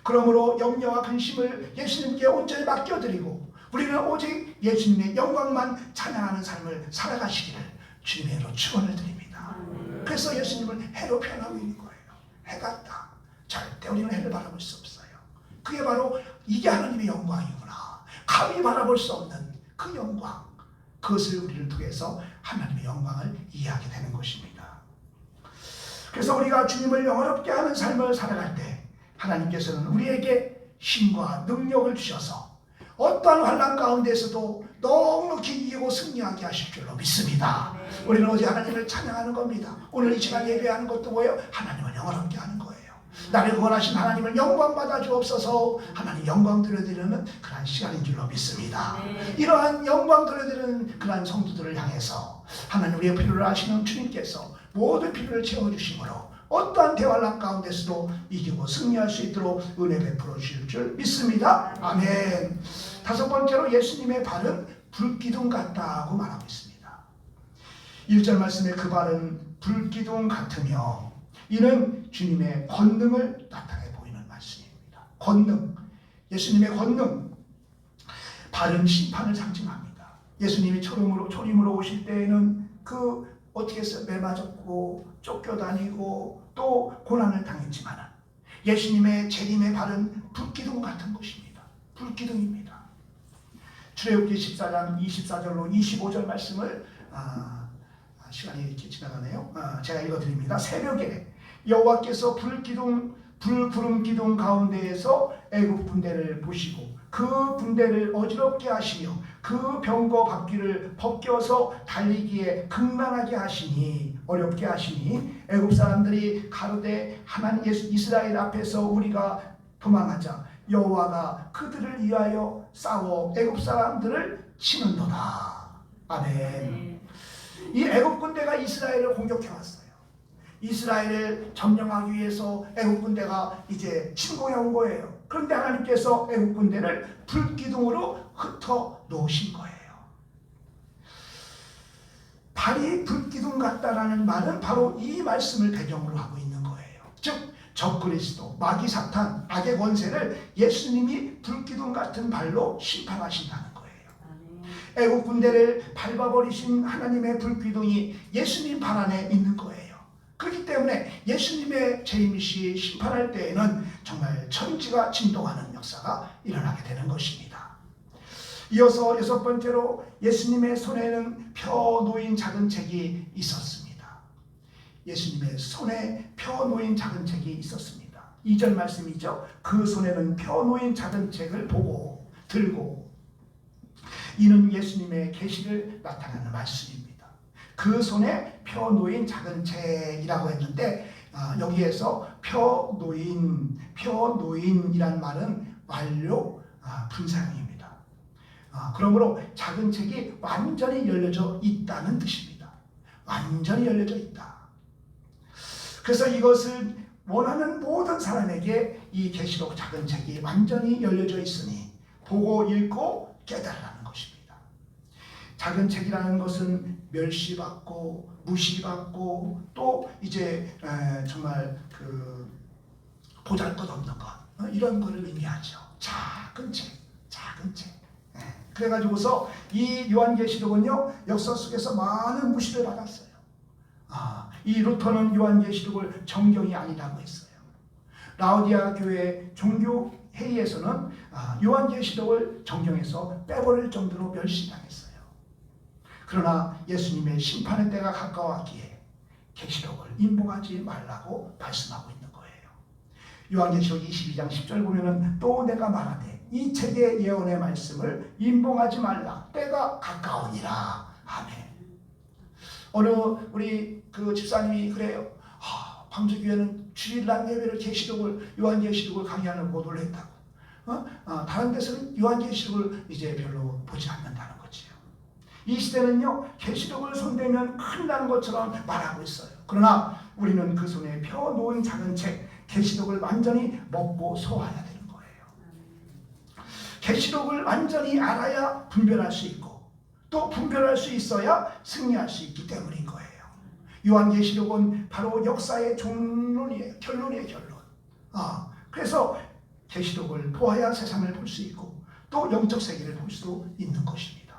그러므로 염려와 근심을 예수님께 온전히 맡겨드리고 우리는 오직 예수님의 영광만 찬양하는 삶을 살아가시기를 주님의 이름으로 축원을 드립니다. 그래서 예수님을 해로 표현하고 있는 거예요. 해 같다. 절대 우리는 해를 바라볼 수 없어요. 그게 바로 이게 하나님의 영광이구나. 감히 바라볼 수 없는 그 영광, 그것을 우리를 통해서 하나님의 영광을 이해하게 되는 것입니다. 그래서 우리가 주님을 영화롭게 하는 삶을 살아갈 때 하나님께서는 우리에게 힘과 능력을 주셔서 어떠한 환난 가운데서도 넉넉히 이기고 승리하게 하실 줄로 믿습니다. 우리는 오직 하나님을 찬양하는 겁니다. 오늘 이 시간 예배하는 것도 뭐예요? 하나님을 영화롭게 하는 거예요. 나를 구원하신 하나님을 영광 받아 주옵소서. 하나님 영광 드려드리는 그러한 시간인 줄로 믿습니다. 이러한 영광 드려드리는 그러한 성도들을 향해서 하나님 우리의 필요를 아시는 주님께서 모든 필요를 채워주심으로 어떠한 대환란 가운데서도 이기고 승리할 수 있도록 은혜 베풀어 주실 줄 믿습니다. 아멘. 다섯 번째로 예수님의 발은 불기둥 같다고 말하고 있습니다. 1절 말씀에 그 발은 불기둥 같으며 이는 주님의 권능을 나타내 보이는 말씀입니다. 권능, 예수님의 권능. 발은 심판을 상징합니다. 예수님이 초림으로 오실 때에는 어떻게 해서 매맞았고 쫓겨다니고 또 고난을 당했지만 예수님의 재림의 발은 불기둥 같은 것입니다. 불기둥입니다. 출애굽기 14장 24절로 25절 말씀을 시간이 이렇게 지나가네요. 제가 읽어드립니다. 새벽에 여호와께서 불구름 기둥 가운데에서 애굽 군대를 보시고 그 군대를 어지럽게 하시며 그 병거 바퀴를 벗겨서 달리기에 극난하게 하시니 어렵게 하시니 애굽 사람들이 가로되 하나님 이스라엘 앞에서 우리가 도망하자 여호와가 그들을 위하여 싸워 애굽 사람들을 치는도다. 아멘. 이 애굽 군대가 이스라엘을 공격해 왔어요. 이스라엘을 점령하기 위해서 애굽 군대가 이제 침공해 온 거예요. 그런데 하나님께서 애굽 군대를 불기둥으로 흩어 놓으신 거예요. 발이 불기둥 같다라는 말은 바로 이 말씀을 배경으로 하고 있는 거예요. 즉 적그리스도, 마귀 사탄, 악의 권세를 예수님이 불기둥 같은 발로 심판하신다는 거예요. 애국 군대를 밟아버리신 하나님의 불기둥이 예수님 발 안에 있는 거예요. 그렇기 때문에 예수님의 재림 시 심판할 때에는 정말 천지가 진동하는 역사가 일어나게 되는 것입니다. 이어서 여섯 번째로 예수님의 손에는 펴 놓인 작은 책이 있었습니다. 예수님의 손에 펴 놓인 작은 책이 있었습니다. 2절 말씀이죠. 그 손에는 펴 놓인 작은 책을 보고 들고 이는 예수님의 계시를 나타내는 말씀입니다. 그 손에 펴 놓인 작은 책이라고 했는데 여기에서 펴 놓인이란 말은 완료 분사형입니다. 그러므로 작은 책이 완전히 열려져 있다는 뜻입니다. 완전히 열려져 있다. 그래서 이것을 원하는 모든 사람에게 이 계시록 작은 책이 완전히 열려져 있으니 보고 읽고 깨달으라는 것입니다. 작은 책이라는 것은 멸시받고 무시받고 또 이제 정말 보잘것없는 것 이런 거를 의미하죠. 작은 책. 그래가지고서 이 요한계시록은요 역사 속에서 많은 무시를 받았어요. 이 루터는 요한계시록을 정경이 아니라고 했어요. 라오디아 교회 종교 회의에서는 요한계시록을 정경에서 빼버릴 정도로 멸시당했어요. 그러나 예수님의 심판의 때가 가까웠기에 계시록을 인봉하지 말라고 말씀하고 있는 거예요. 요한계시록 22장 10절 보면은 또 내가 말하되 이 책의 예언의 말씀을 인봉하지 말라 때가 가까우니라. 아멘. 어느 우리 그 집사님이 그래요. 광주교회는 주일날 예배를 계시록을 요한계시록을 강의하는 보도를 했다고. 다른 데서는 요한계시록을 이제 별로 보지 않는다는 거지요. 이 시대는요 계시록을 손대면 큰일 나는 것처럼 말하고 있어요. 그러나 우리는 그 손에 펴놓은 작은 책 계시록을 완전히 먹고 소화해야 되는 거예요. 계시록을 완전히 알아야 분별할 수 있고 또 분별할 수 있어야 승리할 수 있기 때문인 거예요. 요한계시록은 바로 역사의 종론이에요. 결론이에요. 결론. 그래서 계시록을 보아야 세상을 볼 수 있고 또 영적 세계를 볼 수 있는 것입니다.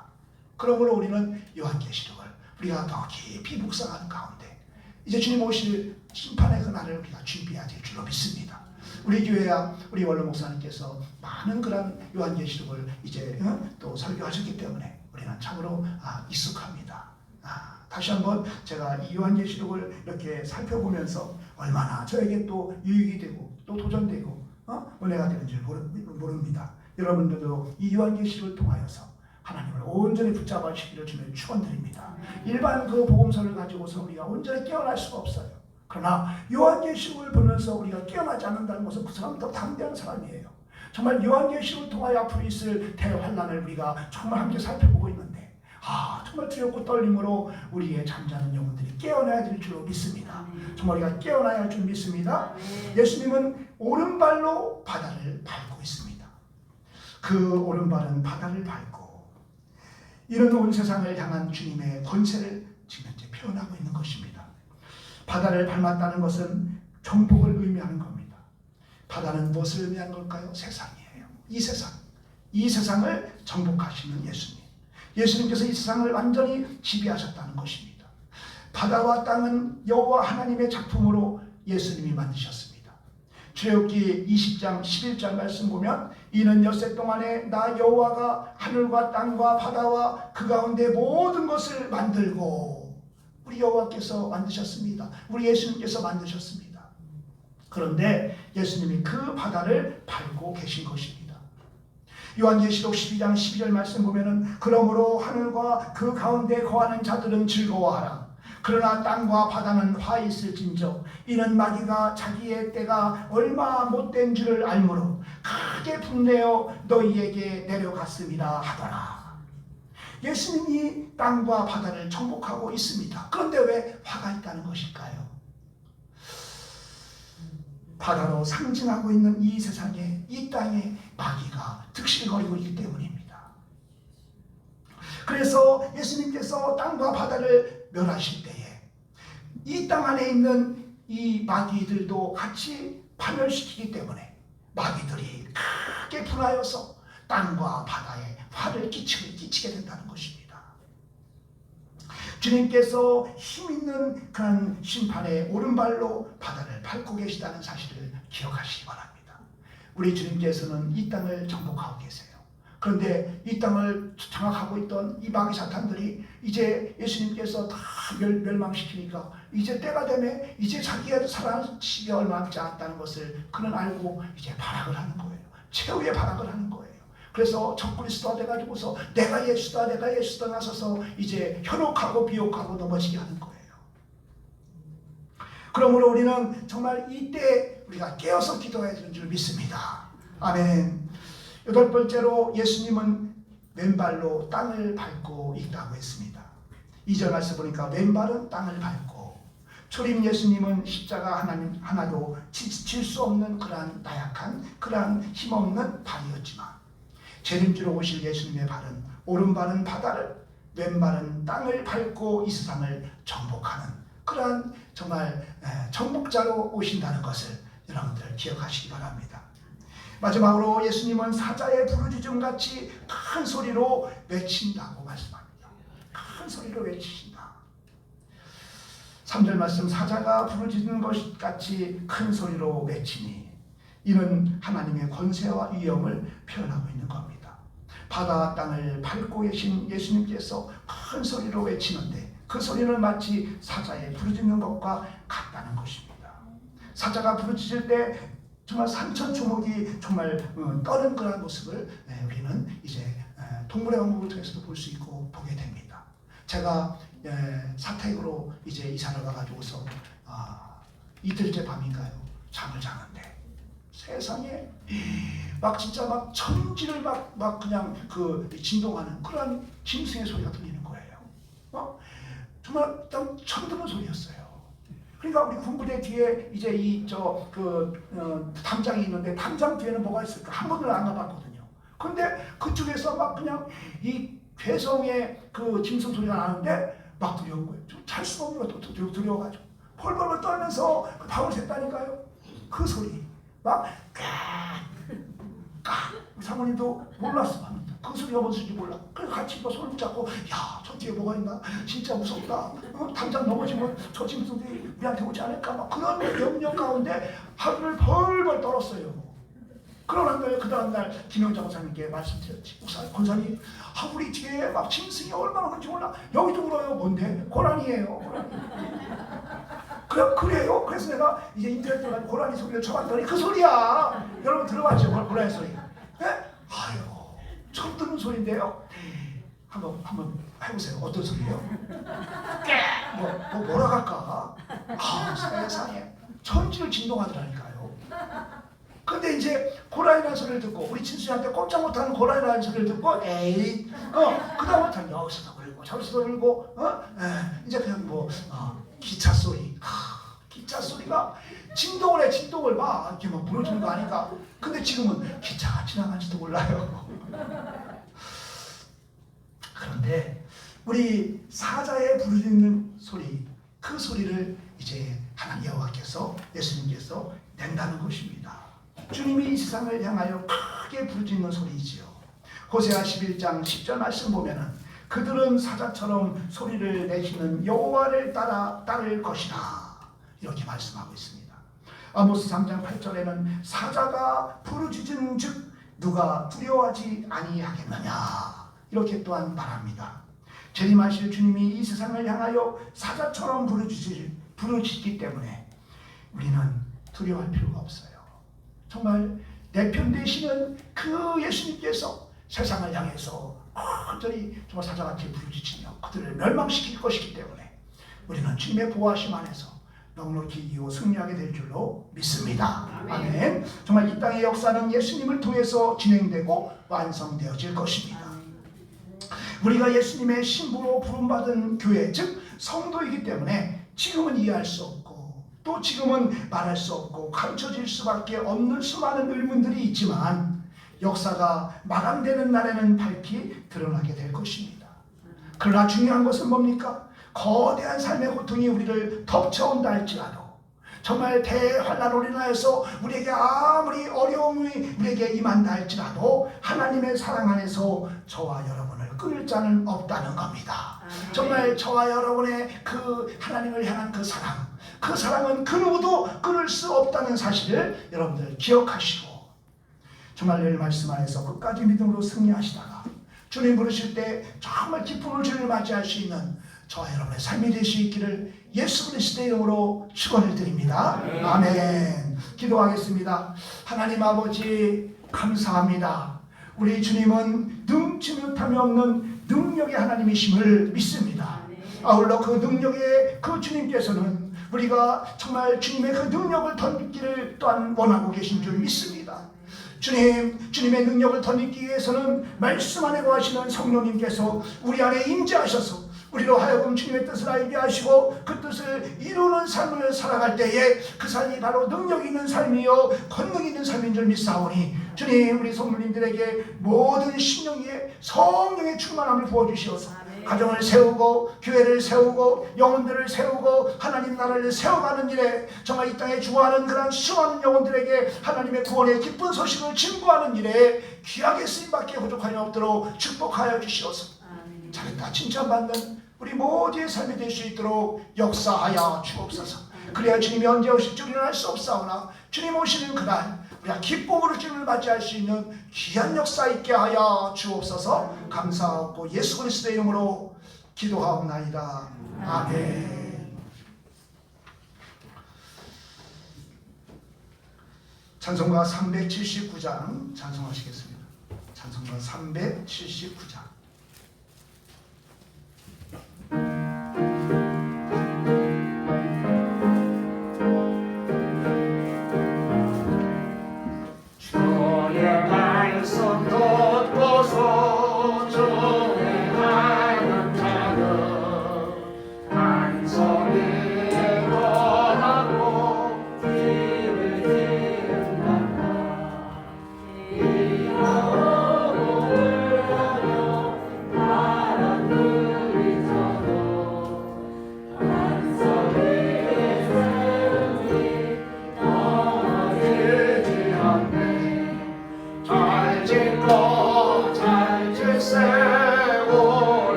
그러므로 우리는 요한계시록을 우리가 더 깊이 묵상하는 가운데 이제 주님 오실 심판의 그날을 우리가 준비해야 될 줄로 믿습니다. 우리 교회야 우리 원로 목사님께서 많은 그런 요한계시록을 이제 또 설교하셨기 때문에 우리는 참으로 익숙합니다. 다시 한번 제가 이 요한계시록을 이렇게 살펴보면서 얼마나 저에게 또 유익이 되고 또 도전되고 은혜가 되는 줄 모릅니다. 여러분들도 이 요한계시록을 통하여서 하나님을 온전히 붙잡아주시기를 주님 축원드립니다. 일반 그 복음서를 가지고서 우리가 온전히 깨어날 수가 없어요. 그러나 요한계시록을 보면서 우리가 깨어나지 않는다는 것은 그 사람이 더 담대한 사람이에요. 정말 요한계시록을 통하여 앞으로 있을 대환란을 우리가 정말 함께 살펴보고 있는데 정말 두렵고 떨림으로 우리의 잠자는 영혼들이 깨어나야 될 줄로 믿습니다. 정말 우리가 깨어나야 할 줄 믿습니다. 예수님은 오른발로 바다를 밟고 있습니다. 그 오른발은 바다를 밟고 이런 온 세상을 향한 주님의 권세를 지금 현재 표현하고 있는 것입니다. 바다를 밟았다는 것은 정복을 의미하는 겁니다. 바다는 무엇을 의미하는 걸까요? 세상이에요. 이 세상을 정복하시는 예수님. 예수님께서 이 세상을 완전히 지배하셨다는 것입니다. 바다와 땅은 여호와 하나님의 작품으로 예수님이 만드셨습니다. 출애굽기 20장 11절 말씀 보면 이는 엿새 동안에 나 여호와가 하늘과 땅과 바다와 그 가운데 모든 것을 만들고 우리 여호와께서 만드셨습니다. 우리 예수님께서 만드셨습니다. 그런데 예수님이 그 바다를 밟고 계신 것입니다. 요한계시록 12장 12절 말씀 보면은 그러므로 하늘과 그 가운데 거하는 자들은 즐거워하라. 그러나 땅과 바다는 화 있을진저 이는 마귀가 자기의 때가 얼마 못된 줄을 알므로 크게 분내어 너희에게 내려갔음이라 하더라. 예수님이 땅과 바다를 정복하고 있습니다. 그런데 왜 화가 있다는 것일까요? 바다로 상징하고 있는 이 세상에 이 땅에 마귀가 득실거리고 있기 때문입니다. 그래서 예수님께서 땅과 바다를 멸하실 때에 이 땅 안에 있는 이 마귀들도 같이 파멸시키기 때문에 마귀들이 크게 분하여서 땅과 바다에 화를 끼치게 된다는 것입니다. 주님께서 힘있는 그런 심판의 오른발로 바다를 밟고 계시다는 사실을 기억하시기 바랍니다. 우리 주님께서는 이 땅을 정복하고 계세요. 그런데 이 땅을 장악하고 있던 이 마귀 사탄들이 이제 예수님께서 다 멸망시키니까 이제 때가 되면 이제 자기가 살아남기 얼마 남지 않았다는 것을 그는 알고 이제 발악을 하는 거예요. 최후의 발악을 하는 거예요. 그래서 적그리스도가 돼가지고서 내가 예수다 나서서 이제 현혹하고 비욕하고 넘어지게 하는 거예요. 그러므로 우리는 정말 이때 우리가 깨어서 기도해야 되는 줄 믿습니다. 아멘. 8번째로 예수님은 왼발로 땅을 밟고 있다고 했습니다. 2절 말씀 보니까 왼발은 땅을 밟고 초림 예수님은 십자가 하나도 칠 수 없는 그러한 나약한 그러한 힘없는 발이었지만 재림주로 오실 예수님의 발은 오른발은 바다를 왼발은 땅을 밟고 이 세상을 정복하는 그러한 정말 정복자로 오신다는 것을 여러분들 기억하시기 바랍니다. 마지막으로 예수님은 사자의 부르짖음같이 큰 소리로 외친다고 말씀합니다. 큰 소리로 외치신다. 3절 말씀 사자가 부르짖는 것 같이 큰 소리로 외치니 이는 하나님의 권세와 위엄을 표현하고 있는 겁니다. 바다와 땅을 밟고 계신 예수님께서 큰 소리로 외치는데 그 소리는 마치 사자의 부르짖는 것과 같다는 것입니다. 사자가 부르짖을 때 정말 산천초목이 정말 떠는 그런 모습을 우리는 이제 동물의 왕국을 통해서도 볼 수 있고 보게 됩니다. 제가 사택으로 이제 이사를 가가지고서 이틀째 밤인가요? 잠을 자는데 세상에 막 진짜 막 천지를 막 그냥 그 진동하는 그런 짐승의 소리가 들리는 거예요. 정말 처음 듣는 소리였어요. 그러니까 우리 군부대 뒤에 이제 담장이 있는데 담장 뒤에는 뭐가 있을까? 한 번도 안 가봤거든요. 근데 그쪽에서 막 그냥 이 괴성의 그 짐승 소리가 나는데 막 두려운 거예요. 좀 잘 수가 없는 것도 두려워가지고 펄펄 떨면서 밤을 샜다니까요. 그 소리 막 까. 사모님도 몰랐어. 그 소리가 뭔 소리인지 몰라. 그래서 같이 손을 잡고 야, 저 뒤에 뭐가 있나? 진짜 무섭다. 당장 넘어지면 저 짐승들이 우리한테 오지 않을까? 막 그런 염려 가운데 하루를 벌벌 떨었어요. 그러는 거예요. 그 다음날 김영자 권사님께 말씀드렸지. 권사님, 우리 뒤에 막 짐승이 얼마나 그런지 몰라. 여기도 울어요. 뭔데? 고라니예요. 그래요? 그래서 내가 이제 인터넷 들어가서 고라니 소리를 쳐봤더니 그 소리야. 여러분 들어봤죠? 고라니 소리. 네? 아유, 처음 듣는 소리인데요. 한번 해보세요. 어떤 소리예요? 뭐라 할까? 세상에 천지를 진동하더라니까요. 근데 이제 고라니라는 소리를 듣고 우리 친수한테 꼼짝 못하는 고라니라는 소리를 듣고 에이 그다음부터 여기서도 울고 저기서도 울고 이제 그냥 기차 소리 기차 소리가 진동을 해 진동을 막 이렇게 막 무너지는 거 아닌가. 근데 지금은 기차가 지나간지도 몰라요. 그런데 우리 사자의 부르짖는 소리 그 소리를 이제 하나님 여호와께서 예수님께서 낸다는 것입니다. 주님이 이 세상을 향하여 크게 부르짖는 소리이지요. 호세아 11장 10절 말씀 보면은 그들은 사자처럼 소리를 내시는 여호와를 따를 것이라 이렇게 말씀하고 있습니다. 아모스 3장 8절에는 사자가 부르짖은 즉 누가 두려워하지 아니하겠느냐 이렇게 또한 말합니다. 재림하실 주님이 이 세상을 향하여 사자처럼 부르짖기 때문에 우리는 두려워할 필요가 없어요. 정말 내 편 되시는 그 예수님께서 세상을 향해서 온전히 정말 사자같이 부르짖으며 그들을 멸망시킬 것이기 때문에 우리는 주님의 보호하심 안에서 넉넉히 이기고 승리하게 될 줄로 믿습니다. 아멘. 정말 이 땅의 역사는 예수님을 통해서 진행되고 완성되어질 것입니다. 우리가 예수님의 신부로 부름받은 교회 즉 성도이기 때문에 지금은 이해할 수 없고 또 지금은 말할 수 없고 가르쳐질 수밖에 없는 수많은 의문들이 있지만 역사가 마감되는 날에는 밝히 드러나게 될 것입니다. 그러나 중요한 것은 뭡니까? 거대한 삶의 고통이 우리를 덮쳐온다 할지라도 정말 대환란으로 인하여서 우리에게 아무리 어려움이 우리에게 임한다 할지라도 하나님의 사랑 안에서 저와 여러분을 끊을 자는 없다는 겁니다. 정말 저와 여러분의 그 하나님을 향한 그 사랑은 그 누구도 끊을 수 없다는 사실을 여러분들 기억하시고 정말 늘 말씀 안에서 끝까지 믿음으로 승리하시다가 주님 부르실 때 정말 기쁨을 주님을 맞이할 수 있는 저와 여러분의 삶이 될 수 있기를 예수 그리스도의 이름으로 축원을 드립니다. 아멘. 기도하겠습니다. 하나님 아버지 감사합니다. 우리 주님은 능치 못함이 없는 능력의 하나님이심을 믿습니다. 아울러 그 능력의 그 주님께서는 우리가 정말 주님의 그 능력을 덧입기를 또한 원하고 계신 줄 믿습니다. 주님의 능력을 덧입기 위해서는 말씀 안에 거하시는 성령님께서 우리 안에 임재하셔서 우리로 하여금 주님의 뜻을 알게 하시고 그 뜻을 이루는 삶을 살아갈 때에 그 삶이 바로 능력 있는 삶이요 권능 있는 삶인 줄 믿사오니 주님 우리 성도님들에게 모든 신령의 성령의 충만함을 부어주시어서 가정을 세우고 교회를 세우고 영혼들을 세우고 하나님 나라를 세워가는 일에 정말 이 땅에 주어하는 그런 수많은 영혼들에게 하나님의 구원의 기쁜 소식을 증거하는 일에 귀하게 쓰임받게 부족함이 없도록 축복하여 주시옵소서. 잘했다 칭찬받는 우리 모두의 삶이 될 수 있도록 역사하여 주옵소서. 그래야 주님이 언제 오실 줄은 알 수 없사오나 주님 오시는 그날 우리가 기쁨으로 주님을 맞이할 수 있는 귀한 역사 있게 하여 주옵소서. 감사하고 예수 그리스도의 이름으로 기도하옵나이다. 아멘. 찬송가 379장 찬송하시겠습니다. 찬송가 379장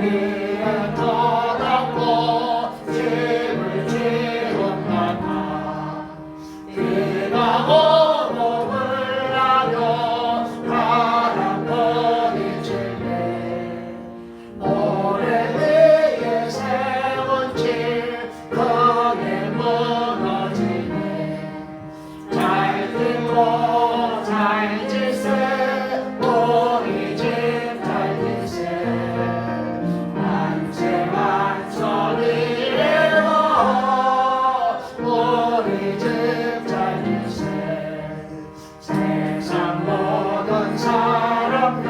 위에 떠났고 짐을 지었나봐 비가 오고 물나며 바람 부딪히네 모래 위에 세운 집 거기에 무너지네 잘 듣고 잘 지세 우리 집 잘 지세 만세 만소리에도 우리 집 잘 지세 세상 모든 사람들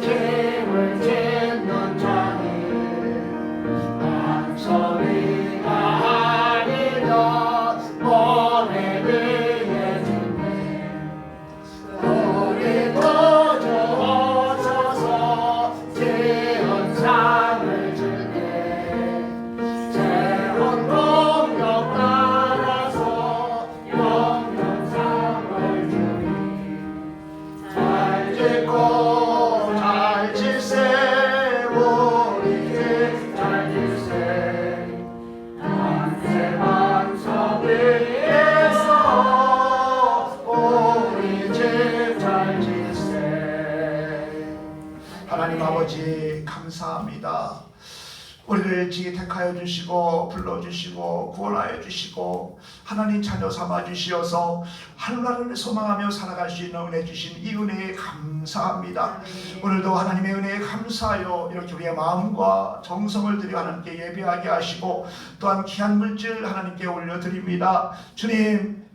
힘을 짓는 자니 소리가 아니라 모래 위에 짓네 우리 도주옵소서 지은 상을 주네 새로운 공격 따라서 영영상을 주니 잘 짓고 잘 지세 우리 집잘 지세 만세 만서 위에서 우리 집잘 지세 하나님 아버지 감사합니다. 우리를 지택하여 주시고 불러주시고 구원하여 주시고 하나님 자녀 삼아 주시어서 하늘나라를 소망하며 살아갈 수 있는 은혜 주신 이 은혜에 감사합니다. 오늘도 하나님의 은혜에 감사하여 이렇게 우리의 마음과 정성을 들여 하나님께 예배하게 하시고 또한 귀한 물질 하나님께 올려드립니다. 주님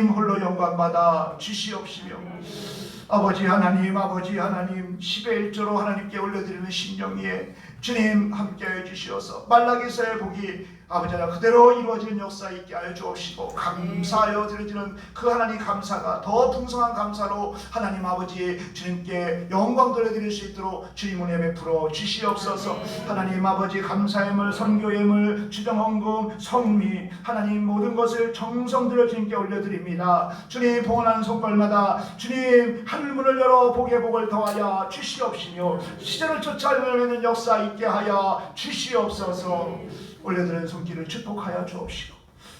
홀로 영광받아 주시옵시며 아버지 하나님 10의 1조로 하나님께 올려드리는 신령기에 주님 함께해 주시어서 말라기서의 복이 아버지 하나 그대로 이루어지는 역사 있게 하여 주옵시고 감사하여 드려지는 그 하나님 감사가 더 풍성한 감사로 하나님 아버지 주님께 영광 돌려드릴 수 있도록 주님 은혜 베풀어 주시옵소서. 하나님 아버지 감사의물 선교의물 주정헌금 성미 하나님 모든 것을 정성 들여 주님께 올려드립니다. 주님 봉헌하는 손걸마다 주님 하늘문을 열어 복의 복을 더하여 주시옵시며 시대를 쫓아 열매는 역사 있게 하여 주시옵소서. 올려드리는 손길을 축복하여 주옵시고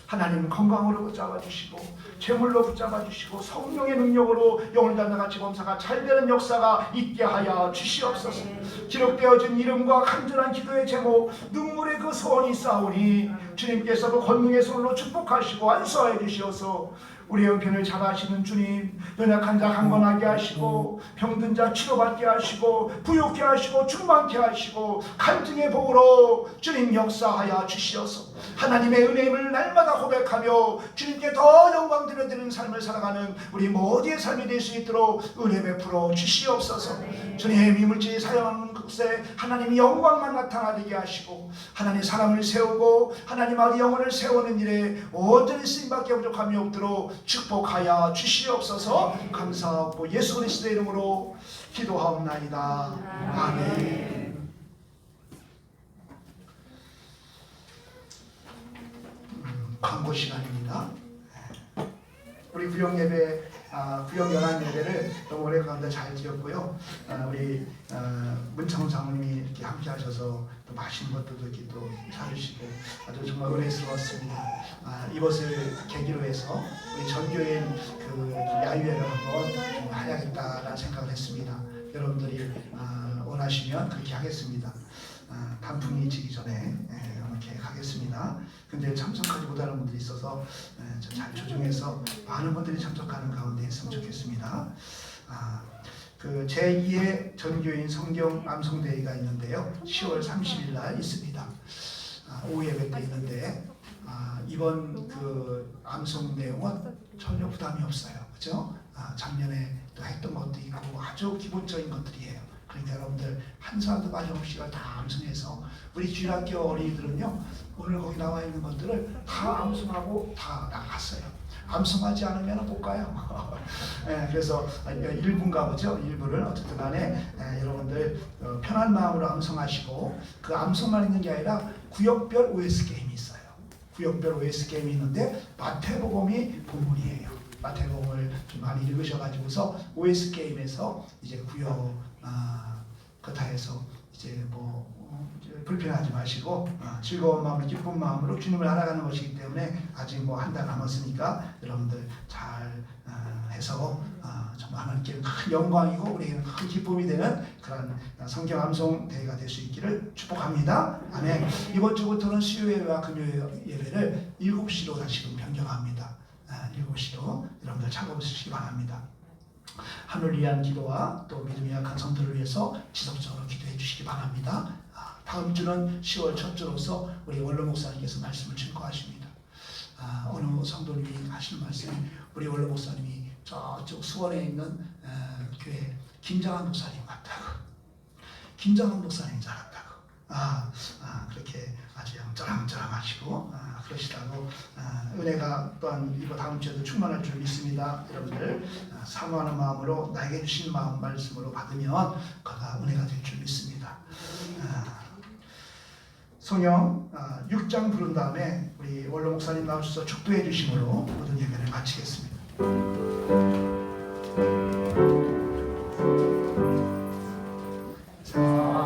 하나님 건강으로 붙잡아 주시고 재물로 붙잡아 주시고 성령의 능력으로 영을 단단같이 범사가 잘 되는 역사가 있게 하여 주시옵소서. 기록되어진 이름과 간절한 기도의 제목 눈물의 그 소원이 있사오니 주님께서 그 권능의 손으로 축복하시고 안수하여 주시어서 우리의 형편을 잘하시는 주님 연약한 자 강건하게 하시고 병든 자 치료받게 하시고 부욕케 하시고 충만케 하시고 간증의 복으로 주님 역사하여 주시어서 하나님의 은혜임을 날마다 고백하며 주님께 더 영광 드려드리는 삶을 살아가는 우리 모두의 삶이 될 수 있도록 은혜 베풀어 주시옵소서. 주님 이물질 사용하는 곳에 하나님이 영광만 나타나게 하시고 하나님 사람을 세우고 하나님 아버지 영혼을 세우는 일에 온전히 쓰임받게 부족함이 없도록 축복하여 주시옵소서. 감사하고 예수 그리스도의 이름으로 기도하옵나이다. 아멘. 광고 시간입니다. 우리 구역 예배, 구역 연합 예배를 너무 오래 가운데 잘 드렸고요. 우리 문창훈 장로님이 이렇게 함께 하셔서 또 맛있는 것들도 이렇게 또 사주시고 아주 정말 은혜스러웠습니다. 이것을 계기로 해서 우리 전교인 그 야유회를 한번 좀 해야겠다라는 생각을 했습니다. 여러분들이 원하시면 그렇게 하겠습니다. 단풍이 지기 전에 이렇게 가겠습니다. 근데 참석하지 못하는 분들이 있어서 잘 조정해서 많은 분들이 참석하는 가운데 했으면 좋겠습니다. 그 제2의 전교인 성경 암송대회가 있는데요. 10월 30일 날 있습니다. 오후 예배 때 있는데 이번 그 암송 내용은 전혀 부담이 없어요. 그죠? 작년에 또 했던 것도 있고 아주 기본적인 것들이에요. 그러니까 여러분들 한 사람도 빠짐없이 다 암송해서 우리 주일학교 어린이들은요 오늘 거기 나와 있는 것들을 다 암송하고 다 나갔어요. 암송하지 않으면 못 가요. 그래서 1부인가 보죠. 1부를 어쨌든 간에 여러분들 편한 마음으로 암송하시고 그 암송만 있는 게 아니라 구역별 OS 게임이 있어요. 구역별 OS 게임이 있는데 마태복음이 본문이에요. 마태복음을 좀 많이 읽으셔가지고서 OS 게임에서 이제 구역 그 다해서 이제 뭐 불편하지 마시고 즐거운 마음으로 기쁜 마음으로 주님을 알아가는 것이기 때문에 아직 뭐 한 달 남았으니까 여러분들 잘 해서 정말 하나님께 큰 영광이고 우리에게는 큰 기쁨이 되는 그런 성경 암송 대회가 될 수 있기를 축복합니다. 아멘. 이번 주부터는 수요 예배와 금요 예배를 7시로 다시금 변경합니다. 7시로 여러분들 찾아오시기 바랍니다. 하늘 위한 기도와 또 믿음이 약한 성도를 위해서 지속적으로 기도해 주시기 바랍니다. 다음 주는 10월 첫 주로서 우리 원로 목사님께서 말씀을 증거하십니다. 어느 성도님이 하시는 말씀이 우리 원로 목사님이 저쪽 수원에 있는 교회 김장한 목사님 같다고, 김장한 목사님 잘 같다고, 그렇게 아주 쩌랑쩌랑하시고 그러시다고 은혜가 또한 이번 다음 주에도 충만할 줄 믿습니다. 여러분들 사모하는 마음으로 나에게 주신 마음 말씀으로 받으면 그가 은혜가 될 줄 믿습니다. 성경 6장 부른 다음에 우리 원로 목사님 나오셔서 축도해 주심으로 모든 예배를 마치겠습니다.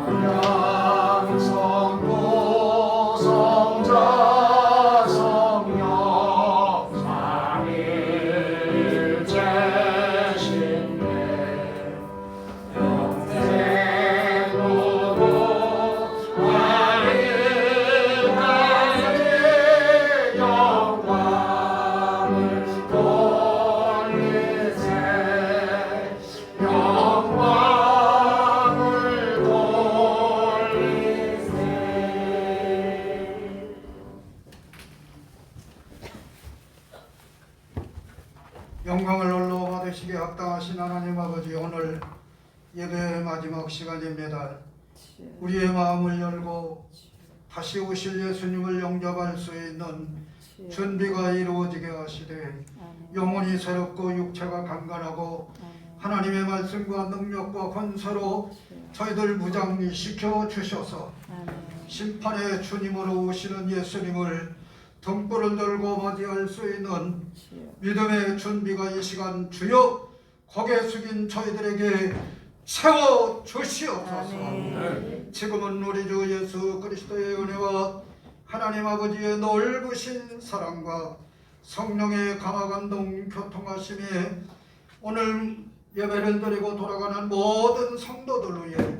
찬양 성부 성자 성령 삼위일체신내 영생으로 아리까지 영광을 돌리세 영광을 돌리세. 영광을 홀로 받으시기에 합당하신 하나님 아버지, 오늘 예배의 마지막 시간입니다. 우리의 마음을 열고 다시 오실 예수님을 영접할 수 있는 준비가 이루어지게 하시되 영혼이 새롭고 육체가 강건하고 하나님의 말씀과 능력과 권세로 저희들 무장시켜 주셔서 심판의 주님으로 오시는 예수님을 등불을 들고 맞이할 수 있는 믿음의 준비가 이 시간 주여 고개 숙인 저희들에게 채워 주시옵소서. 지금은 우리 주 예수 그리스도의 은혜와 하나님 아버지의 넓으신 사랑과 성령의 감화감동 교통하심에 오늘 예배를 드리고 돌아가는 모든 성도들 위해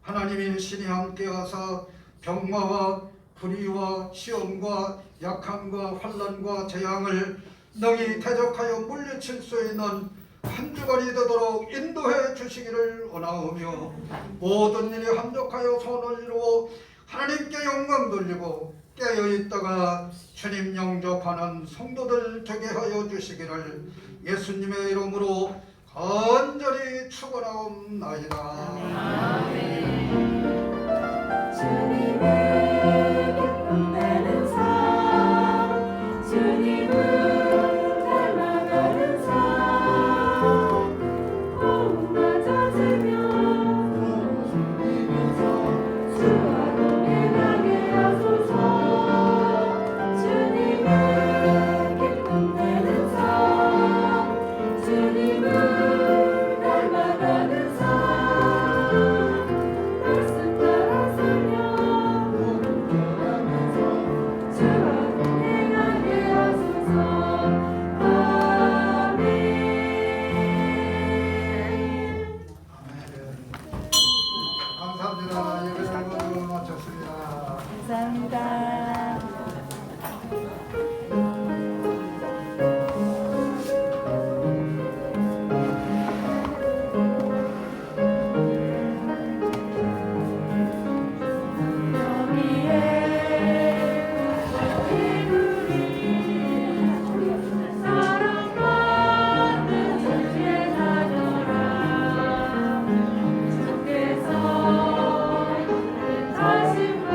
하나님의 신이 함께하사 병마와 불의와 시험과 약함과 환난과 재앙을 능히 대적하여 물리칠 수 있는 한 주간이 되도록 인도해 주시기를 원하오며 모든 일에 합력하여 손을 이루어 하나님께 영광 돌리고 깨어있다가 주님 영접하는 성도들 되게 하여 주시기를 예수님의 이름으로 간절히 축원하옵나이다. 주님을 기쁨되는 삶, 주님을 닮아가는 삶, 호흡 맞아지며 주와 동행하게 하소서. 주님을 기쁨되는 삶, 주님을 닮아가는 삶, 말씀 따라 살며 주와 동행하게 하소서. 아멘. 감사합니다. 예배를 모두 마쳤습니다. 감사합니다. 사랑받는 주의 자녀라 주께서 하신 것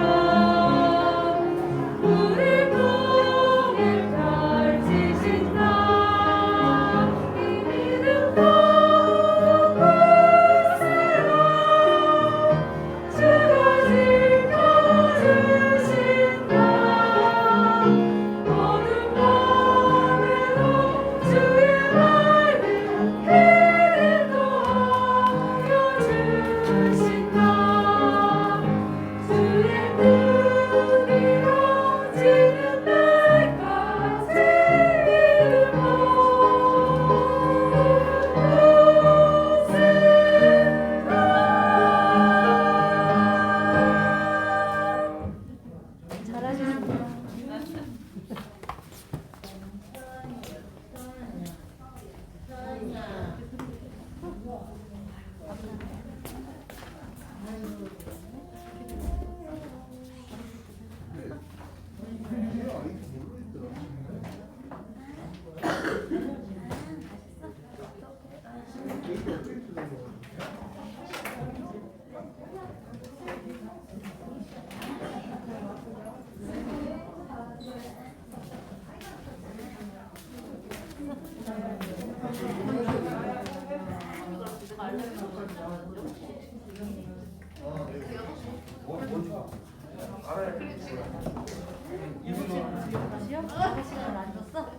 시험? 시간 안 줬어?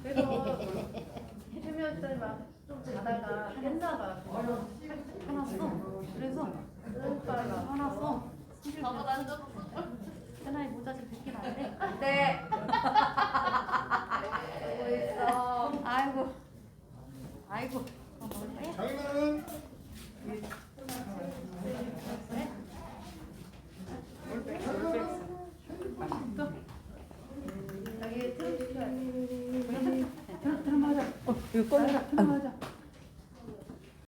그래서 해면 때막좀 자다가 깼나봐. 화났어? 그래서 오빠가 화났어? 저보다 안 줬어? 현아이 모자 좀 벗기면 안 돼? 네. 보고 있어. 아이고 아이고 머리 하얘? 자기는 여기 틈 시켜야 돼. 들어맞아. 이거 꺼내.